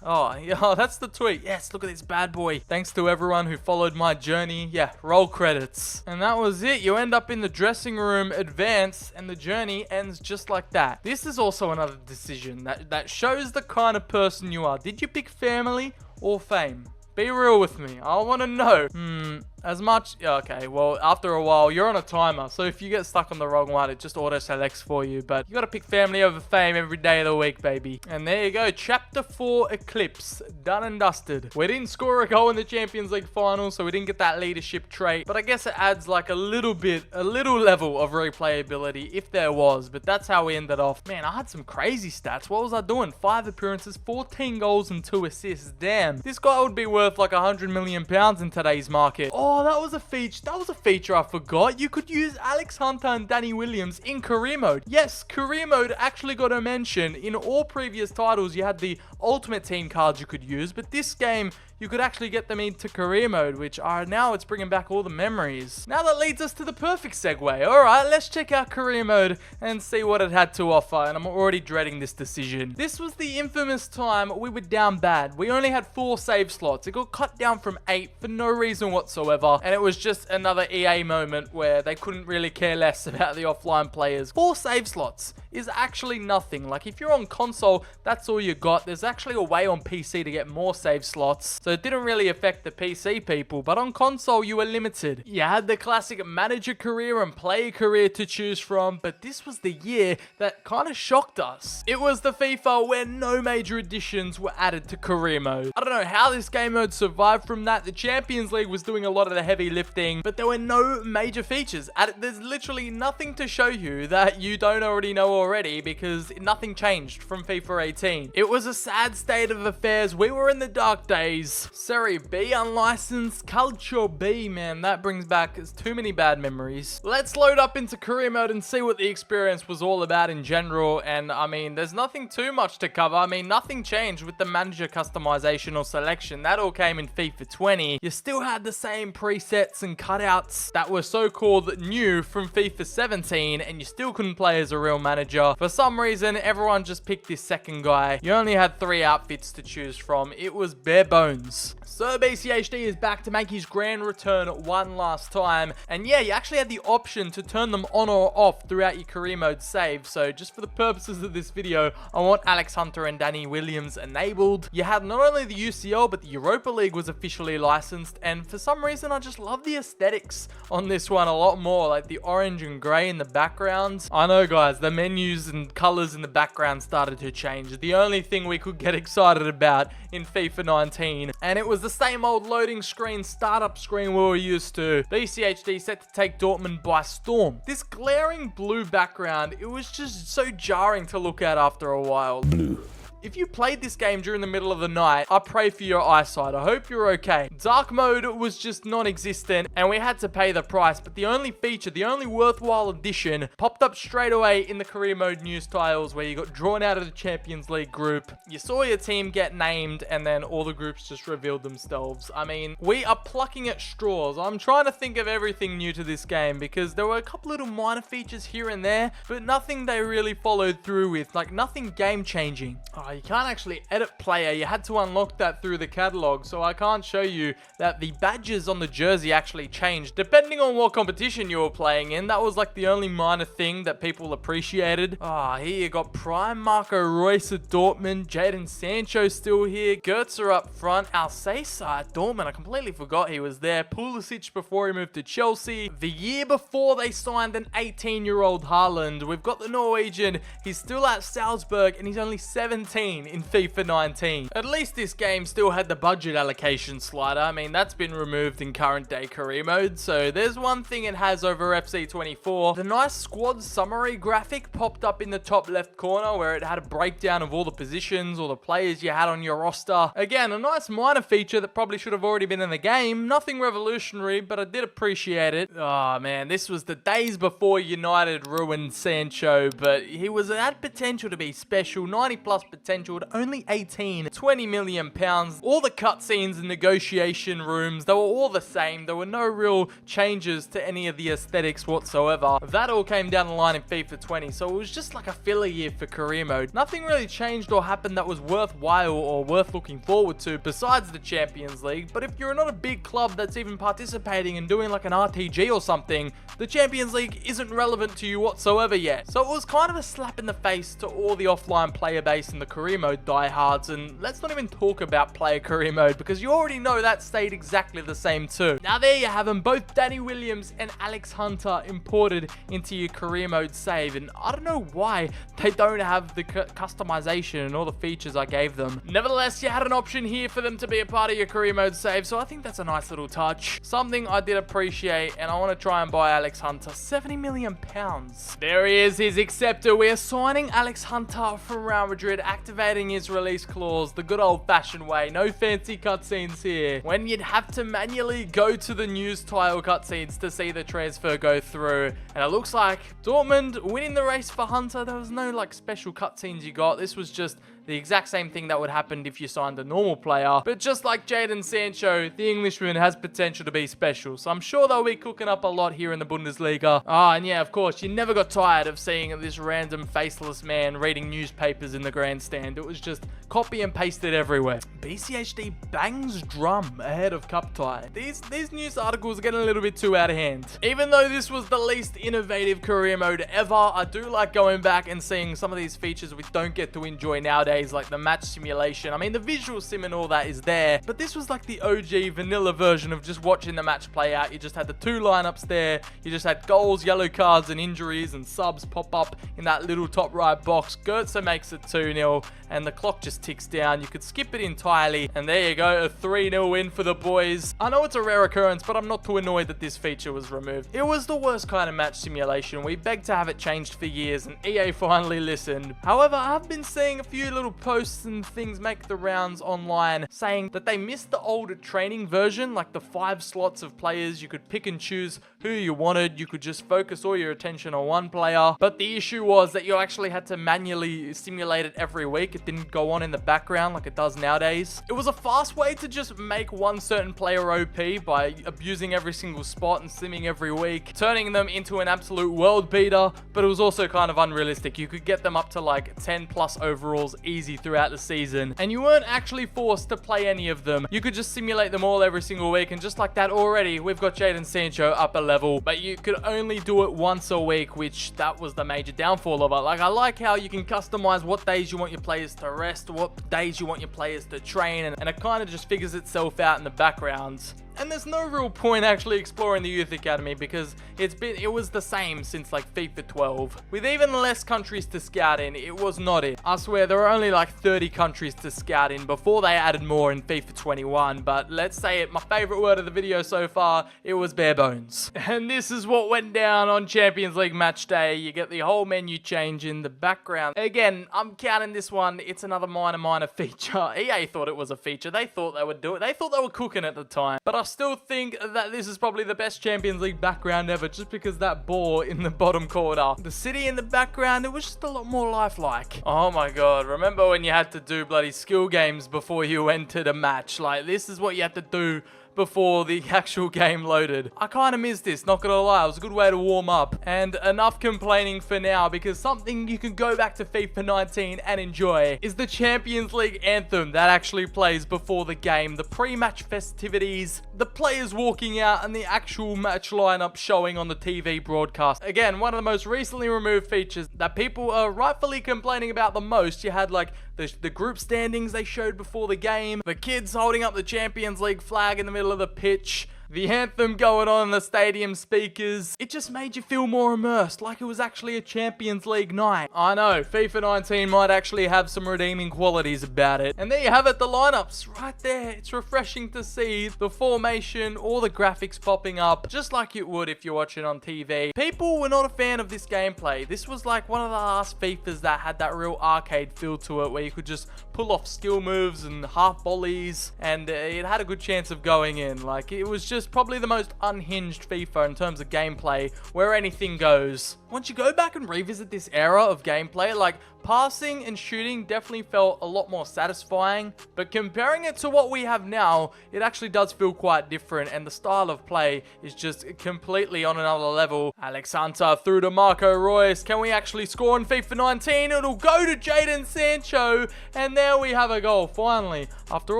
Oh, yeah, that's the tweet. Yes, look at this bad boy. Thanks to everyone who followed my journey. Yeah, roll credits. And that was it. You end up in the dressing room, advance, and the journey ends just like that. This is also another decision that shows the kind of person you are. Did you pick family or fame? Be real with me. I want to know. As much... Okay, well, after a while, you're on a timer. So if you get stuck on the wrong one, it just auto-selects for you. But you got to pick family over fame every day of the week, baby. And there you go. Chapter 4 Eclipse. Done and dusted. We didn't score a goal in the Champions League final, so we didn't get that leadership trait. But I guess it adds like a little level of replayability if there was. But that's how we ended off. Man, I had some crazy stats. What was I doing? 5 appearances, 14 goals and 2 assists. Damn. This guy would be worth like £100 million in today's market. Oh, that was a feature I forgot. You could use Alex Hunter and Danny Williams in career mode. Yes, career mode actually got a mention. In all previous titles, you had the Ultimate Team cards you could use, but this game, you could actually get them into career mode, which now it's bringing back all the memories. Now that leads us to the perfect segue. Alright, let's check out career mode and see what it had to offer, and I'm already dreading this decision. This was the infamous time we were down bad. We only had 4 save slots. It got cut down from 8 for no reason whatsoever, and it was just another EA moment where they couldn't really care less about the offline players. 4 save slots is actually nothing. Like, if you're on console, that's all you got. There's actually a way on PC to get more save slots, so it didn't really affect the PC people, but on console you were limited. You had the classic manager career and player career to choose from, but this was the year that kind of shocked us. It was the FIFA where no major additions were added to career mode. I don't know how this game mode survived from that. The Champions League was doing a lot of the heavy lifting, but there were no major features added. There's literally nothing to show you that you don't already know already, because nothing changed from FIFA 18. It was a sad state of affairs. We were in the dark days. Serie B unlicensed, Culture B, man, that brings back too many bad memories. Let's load up into career mode and see what the experience was all about in general. And I mean, there's nothing too much to cover. I mean, nothing changed with the manager customization or selection. That all came in FIFA 20. You still had the same presets and cutouts that were so-called new from FIFA 17, and you still couldn't play as a real manager. For some reason, everyone just picked this second guy. You only had 3 outfits to choose from. It was bare bones. So BCHD is back to make his grand return one last time, and yeah, you actually had the option to turn them on or off throughout your career mode save. So just for the purposes of this video, I want Alex Hunter and Danny Williams enabled. You had not only the UCL, but the Europa League was officially licensed, and for some reason I just love the aesthetics on this one a lot more, like the orange and grey in the background. I know guys, the menus and colours in the background started to change. The only thing we could get excited about in FIFA 19, and it was the same old loading screen, startup screen we were used to. BCHD set to take Dortmund by storm. This glaring blue background, it was just so jarring to look at after a while. Blue. If you played this game during the middle of the night, I pray for your eyesight. I hope you're okay. Dark mode was just non-existent, and we had to pay the price, but the only feature, the only worthwhile addition, popped up straight away in the career mode news tiles, where you got drawn out of the Champions League group. You saw your team get named, and then all the groups just revealed themselves. I mean, we are plucking at straws. I'm trying to think of everything new to this game, because there were a couple little minor features here and there, but nothing they really followed through with, like nothing game-changing. You can't actually edit player. You had to unlock that through the catalog, so I can't show you that the badges on the jersey actually changed depending on what competition you were playing in. That was like the only minor thing that people appreciated. Here you got Prime, Marco Reus at Dortmund, Jadon Sancho still here, Goetze up front, Alcesa at Dortmund, I completely forgot he was there, Pulisic before he moved to Chelsea. The year before they signed an 18-year-old Haaland, we've got the Norwegian, he's still at Salzburg and he's only 17 in FIFA 19. At least this game still had the budget allocation slider. I mean, that's been removed in current day career mode, so there's one thing it has over FC24. The nice squad summary graphic popped up in the top left corner where it had a breakdown of all the positions, all the players you had on your roster. Again, a nice minor feature that probably should have already been in the game. Nothing revolutionary, but I did appreciate it. Oh man, this was the days before United ruined Sancho, but he had potential to be special, 90 plus potential at only 18, 20 million pounds. All the cutscenes and negotiation rooms, they were all the same. There were no real changes to any of the aesthetics whatsoever. That all came down the line in FIFA 20, so it was just like a filler year for career mode. Nothing really changed or happened that was worthwhile or worth looking forward to besides the Champions League, but if you're not a big club that's even participating and doing like an RTG or something, the Champions League isn't relevant to you whatsoever yet. So it was kind of a slap in the face to all the offline player base in the career mode diehards, and let's not even talk about player career mode because you already know that stayed exactly the same too. Now there you have them, both Danny Williams and Alex Hunter imported into your career mode save, and I don't know why they don't have the customization and all the features I gave them. Nevertheless, you had an option here for them to be a part of your career mode save, so I think that's a nice little touch. Something I did appreciate, and I want to try and buy Alex Hunter. 70 million pounds. There he is, his acceptor. We are signing Alex Hunter from Real Madrid, activating his release clause the good old-fashioned way. No fancy cutscenes here. When you'd have to manually go to the news title cutscenes to see the transfer go through, and it looks like Dortmund winning the race for Hunter. There was no like special cutscenes you got. This was just the exact same thing that would happen if you signed a normal player. But just like Jadon Sancho, the Englishman has potential to be special. So I'm sure they'll be cooking up a lot here in the Bundesliga. And yeah, of course, you never got tired of seeing this random faceless man reading newspapers in the grandstand. It was just copy and pasted everywhere. BCHD bangs drum ahead of cup tie. These news articles are getting a little bit too out of hand. Even though this was the least innovative career mode ever, I do like going back and seeing some of these features we don't get to enjoy nowadays, like the match simulation. I mean, the visual sim and all that is there, but this was like the OG vanilla version of just watching the match play out. You just had the two lineups there. You just had goals, yellow cards, and injuries, and subs pop up in that little top right box. Goetze makes it 2-0, and the clock just ticks down. You could skip it entirely, and there you go, a 3-0 win for the boys. I know it's a rare occurrence, but I'm not too annoyed that this feature was removed. It was the worst kind of match simulation. We begged to have it changed for years, and EA finally listened. However, I've been seeing a few little posts and things make the rounds online saying that they missed the older training version, like the 5 slots of players. You could pick and choose who you wanted. You could just focus all your attention on one player. But the issue was that you actually had to manually simulate it every week. It didn't go on in the background like it does nowadays. It was a fast way to just make one certain player OP by abusing every single spot and simming every week, turning them into an absolute world beater, but it was also kind of unrealistic. You could get them up to like 10 plus overalls easy throughout the season, and you weren't actually forced to play any of them. You could just simulate them all every single week, and just like that already, we've got Jadon Sancho up a level, but you could only do it once a week, which that was the major downfall of it. Like, I like how you can customize what days you want your players to rest, what days you want your players to train, and it kind of just figures itself out in the background. And there's no real point actually exploring the Youth Academy because it was the same since like FIFA 12. With even less countries to scout in, it was not it. I swear there were only like 30 countries to scout in before they added more in FIFA 21. But let's say it, my favorite word of the video so far, it was bare bones. And this is what went down on Champions League match day. You get the whole menu change in the background. Again, I'm counting this one. It's another minor feature. EA thought it was a feature. They thought they would do it. They thought they were cooking at the time. But I still think that this is probably the best Champions League background ever, just because that ball in the bottom corner, the city in the background, it was just a lot more lifelike. Oh my god, remember when you had to do bloody skill games before you entered a match? Like, this is what you had to do before the actual game loaded. I kind of miss this, not gonna lie. It was a good way to warm up. And enough complaining for now, because something you can go back to FIFA 19 and enjoy is the Champions League anthem that actually plays before the game, the pre-match festivities, the players walking out, and the actual match lineup showing on the TV broadcast. Again, one of the most recently removed features that people are rightfully complaining about the most. You had like the group standings they showed before the game, the kids holding up the Champions League flag in the middle of the pitch, the anthem going on in the stadium speakers. It just made you feel more immersed, like it was actually a Champions League night. I know, FIFA 19 might actually have some redeeming qualities about it. And there you have it, the lineups right there. It's refreshing to see the formation, all the graphics popping up, just like it would if you're watching on TV. People were not a fan of this gameplay. This was like one of the last FIFAs that had that real arcade feel to it, where you could just pull off skill moves and half volleys, and it had a good chance of going in. Like, it was just probably the most unhinged FIFA in terms of gameplay, where anything goes. Once you go back and revisit this era of gameplay, like, passing and shooting definitely felt a lot more satisfying, but comparing it to what we have now, it actually does feel quite different, and the style of play is just completely on another level. Alex Hunter through to Marco Reus. Can we actually score in FIFA 19? It'll go to Jadon Sancho, and there we have a goal, finally. After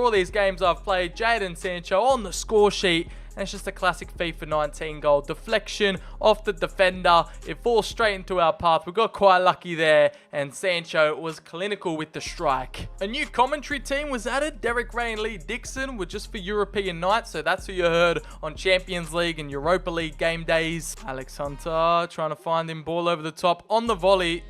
all these games I've played, Jadon Sancho on the score sheet, and it's just a classic FIFA 19 goal. Deflection off the defender. It falls straight into our path. We got quite lucky there, and Sancho was clinical with the strike. A new commentary team was added. Derek Ray and Lee Dixon were just for European nights, so that's who you heard on Champions League and Europa League game days. Alex Hunter trying to find him, ball over the top on the volley.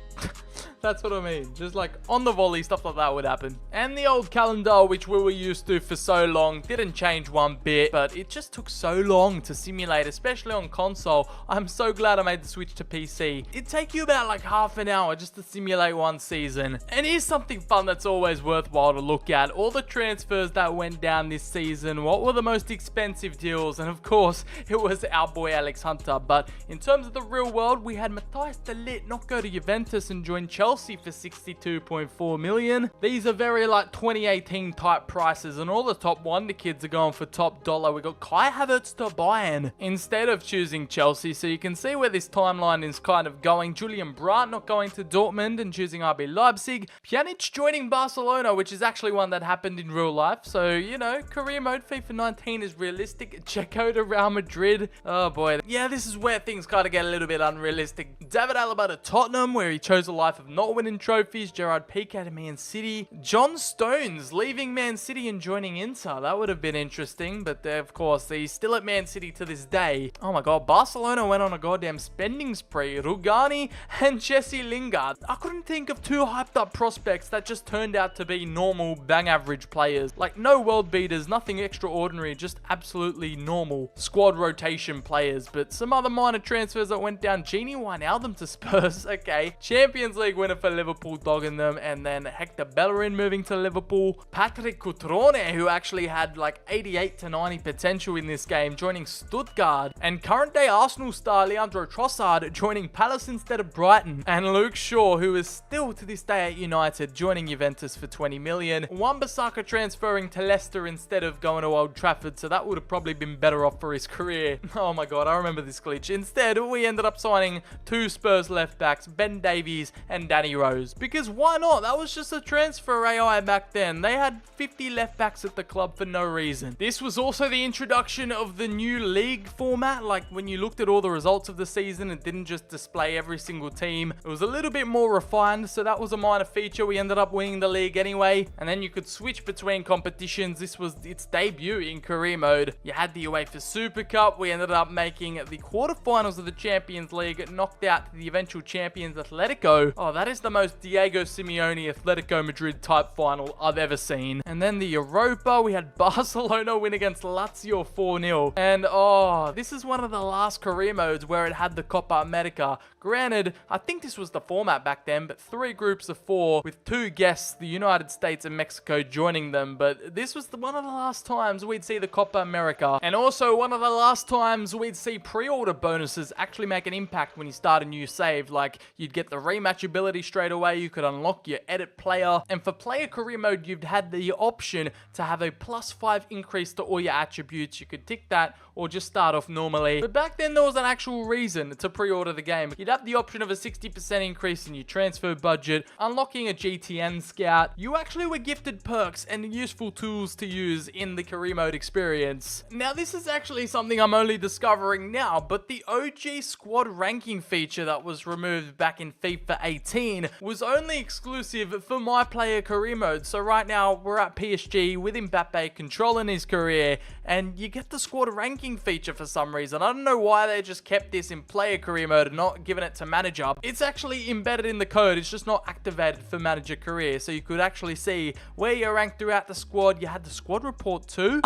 That's what I mean. Just like on the volley, stuff like that would happen. And the old calendar, which we were used to for so long, didn't change one bit, but it just took so long to simulate, especially on console. I'm so glad I made the switch to PC. It'd take you about like half an hour just to simulate one season. And here's something fun that's always worthwhile to look at. All the transfers that went down this season, what were the most expensive deals? And of course, it was our boy Alex Hunter. But in terms of the real world, we had Matthias de Ligt not go to Juventus and join Chelsea for 62.4 million. These are very like 2018 type prices, and all the top wonder kids are going for top dollar. We got Kai Havertz to Bayern instead of choosing Chelsea, so you can see where this timeline is kind of going. Julian Brandt not going to Dortmund and choosing RB Leipzig. Pjanic joining Barcelona, which is actually one that happened in real life. So, you know, career mode FIFA 19 is realistic. Checo to Real Madrid. Oh boy. Yeah, this is where things kind of get a little bit unrealistic. David Alaba to Tottenham, where he chose a life of not winning trophies. Gerard Piqué to Man City. John Stones leaving Man City and joining Inter. That would have been interesting, but of course, he's still at Man City to this day. Oh my god, Barcelona went on a goddamn spending spree. Rugani and Jesse Lingard. I couldn't think of two hyped up prospects that just turned out to be normal, bang average players. Like, no world beaters, nothing extraordinary, just absolutely normal squad rotation players. But some other minor transfers that went down. Gini Wijnaldum to Spurs. Okay. Champions League winner for Liverpool dogging them, and then Hector Bellerin moving to Liverpool. Patrick Cutrone, who actually had like 88 to 90 potential in this game, joining Stuttgart. And current day Arsenal star Leandro Trossard joining Palace instead of Brighton. And Luke Shaw, who is still to this day at United, joining Juventus for 20 million. Wan-Bissaka transferring to Leicester instead of going to Old Trafford, so that would have probably been better off for his career. Oh my god, I remember this glitch. Instead, we ended up signing two Spurs left backs, Ben Davies and Danny Rose. Because why not? That was just a transfer AI back then. They had 50 left backs at the club for no reason. This was also the introduction of the new league format. Like, when you looked at all the results of the season, it didn't just display every single team. It was a little bit more refined, so that was a minor feature. We ended up winning the league anyway, and then you could switch between competitions. This was its debut in career mode. You had the UEFA Super Cup. We ended up making the quarterfinals of the Champions League, knocked out the eventual champions Atletico. Oh, that is the most Diego Simeone Atletico Madrid type final I've ever seen. And then the Europa, we had Barcelona win against Lazio 4-0. And oh, this is one of the last career modes where it had the Copa America. Granted, I think this was the format back then, but 3 groups of 4 with 2 guests, the United States and Mexico, joining them. But this was one of the last times we'd see the Copa America. And also one of the last times we'd see pre-order bonuses actually make an impact when you start a new save. Like, you'd get the rematch ability straight away, you could unlock your edit player, and for player career mode, you'd had the option to have a +5 increase to all your attributes. You could tick that or just start off normally. But back then, there was an actual reason to pre-order the game. You'd have the option of a 60% increase in your transfer budget, unlocking a GTN scout. You actually were gifted perks and useful tools to use in the career mode experience. Now, this is actually something I'm only discovering now, but the OG squad ranking feature that was removed back in FIFA 18 was only exclusive for my player career mode. So right now, we're at PSG with Mbappe controlling his career, and you get the squad ranking feature for some reason. I don't know why they just kept this in player career mode and not given it to manager. It's actually embedded in the code. It's just not activated for manager career. So you could actually see where you're ranked throughout the squad. You had the squad report too.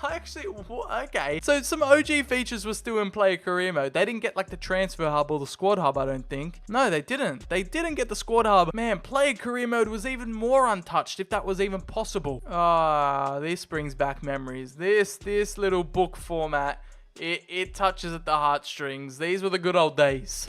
Okay. So some OG features were still in player career mode. They didn't get like the transfer hub or the squad hub, I don't think. No, they didn't. They didn't get the squad hub. Man, player career mode was even more untouched, if that was even possible. Ah, this brings back memories. This little book format, it touches at the heartstrings. These were the good old days.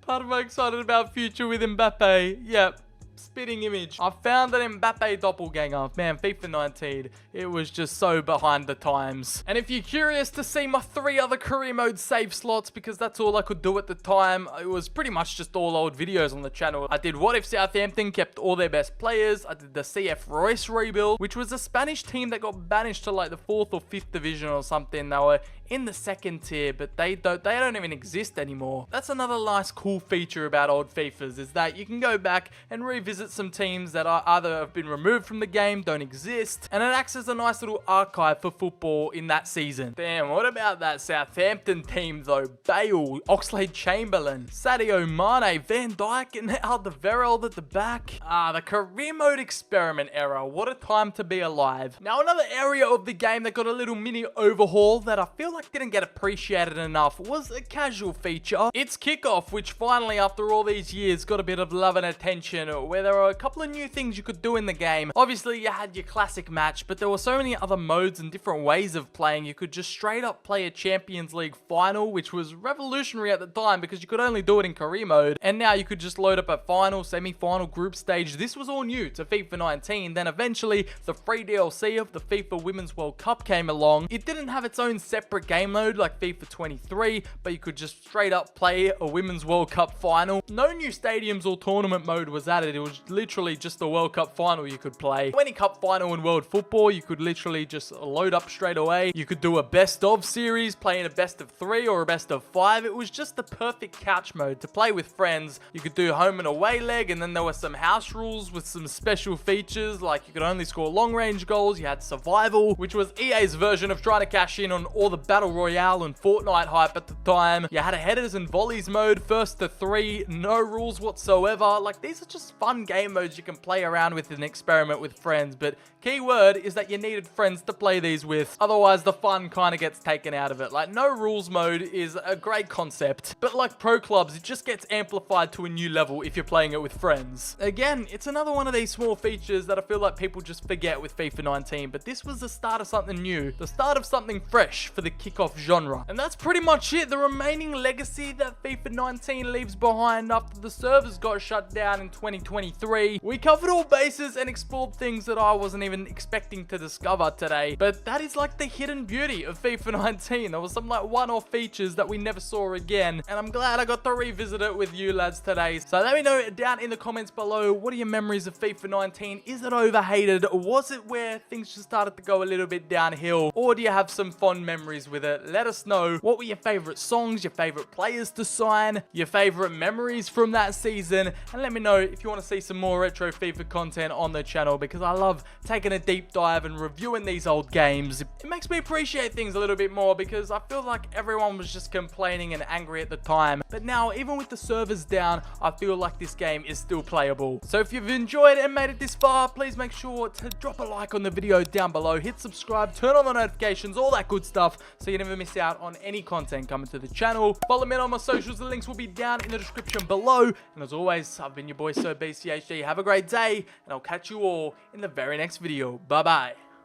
Part of my excited about future with Mbappe. Yep. spitting image. I found an Mbappe doppelganger. Man, FIFA 19, it was just so behind the times. And if you're curious to see my 3 other career mode save slots, because that's all I could do at the time, it was pretty much just all old videos on the channel. I did what if Southampton kept all their best players. I did the CF Royce rebuild, which was a Spanish team that got banished to like the 4th or 5th division or something. They were in the 2nd tier, but they don't even exist anymore. That's another nice cool feature about old FIFAs, is that you can go back and revisit some teams that are either have been removed from the game, don't exist, and it acts as a nice little archive for football in that season. Damn, what about that Southampton team though? Bale, Oxlade-Chamberlain, Sadio Mane, Van Dijk, and Alderweireld at the back. The career mode experiment era. What a time to be alive. Now, another area of the game that got a little mini overhaul that I feel like didn't get appreciated enough was a casual feature. It's Kickoff, which finally, after all these years, got a bit of love and attention, where there are a couple of new things you could do in the game. Obviously, you had your classic match, but there were so many other modes and different ways of playing. You could just straight up play a Champions League final, which was revolutionary at the time because you could only do it in career mode. And now you could just load up a final, semi-final, group stage. This was all new to FIFA 19. Then eventually, the free DLC of the FIFA Women's World Cup came along. It didn't have its own separate game mode like FIFA 23, but you could just straight up play a Women's World Cup final. No new stadiums or tournament mode was added. It was literally just a World Cup final you could play. Any cup final in world football, you could literally just load up straight away. You could do a best of series, play in a best of 3 or a best of 5. It was just the perfect couch mode to play with friends. You could do home and away leg, and then there were some house rules with some special features, like you could only score long range goals. You had survival, which was EA's version of trying to cash in on all the battle royale and Fortnite hype at the time. You had a headers and volleys mode, first to 3, no rules whatsoever. Like, these are just fun game modes you can play around with and experiment with friends, but key word is that you needed friends to play these with, otherwise the fun kind of gets taken out of it. Like, no rules mode is a great concept, but like pro clubs, it just gets amplified to a new level if you're playing it with friends. Again, it's another one of these small features that I feel like people just forget with FIFA 19, but this was the start of something new, the start of something fresh for the Kickoff genre. And that's pretty much it. The remaining legacy that FIFA 19 leaves behind after the servers got shut down in 2023. We covered all bases and explored things that I wasn't even expecting to discover today, but that is like the hidden beauty of FIFA 19. There was some like one-off features that we never saw again, and I'm glad I got to revisit it with you lads today. So let me know down in the comments below, what are your memories of FIFA 19? Is it overhated? Was it where things just started to go a little bit downhill? Or do you have some fond memories with it? Let us know. What were your favorite songs, your favorite players to sign, your favorite memories from that season? And let me know if you want to see some more retro FIFA content on the channel, because I love taking a deep dive and reviewing these old games. It makes me appreciate things a little bit more, because I feel like everyone was just complaining and angry at the time. But now, even with the servers down, I feel like this game is still playable. So if you've enjoyed and made it this far, please make sure to drop a like on the video down below, hit subscribe, turn on the notifications, all that good stuff, so you never miss out on any content coming to the channel. Follow me on my socials, the links will be down in the description below. And as always, I've been your boy Sir BCHD. Have a great day, and I'll catch you all in the very next video. Bye bye.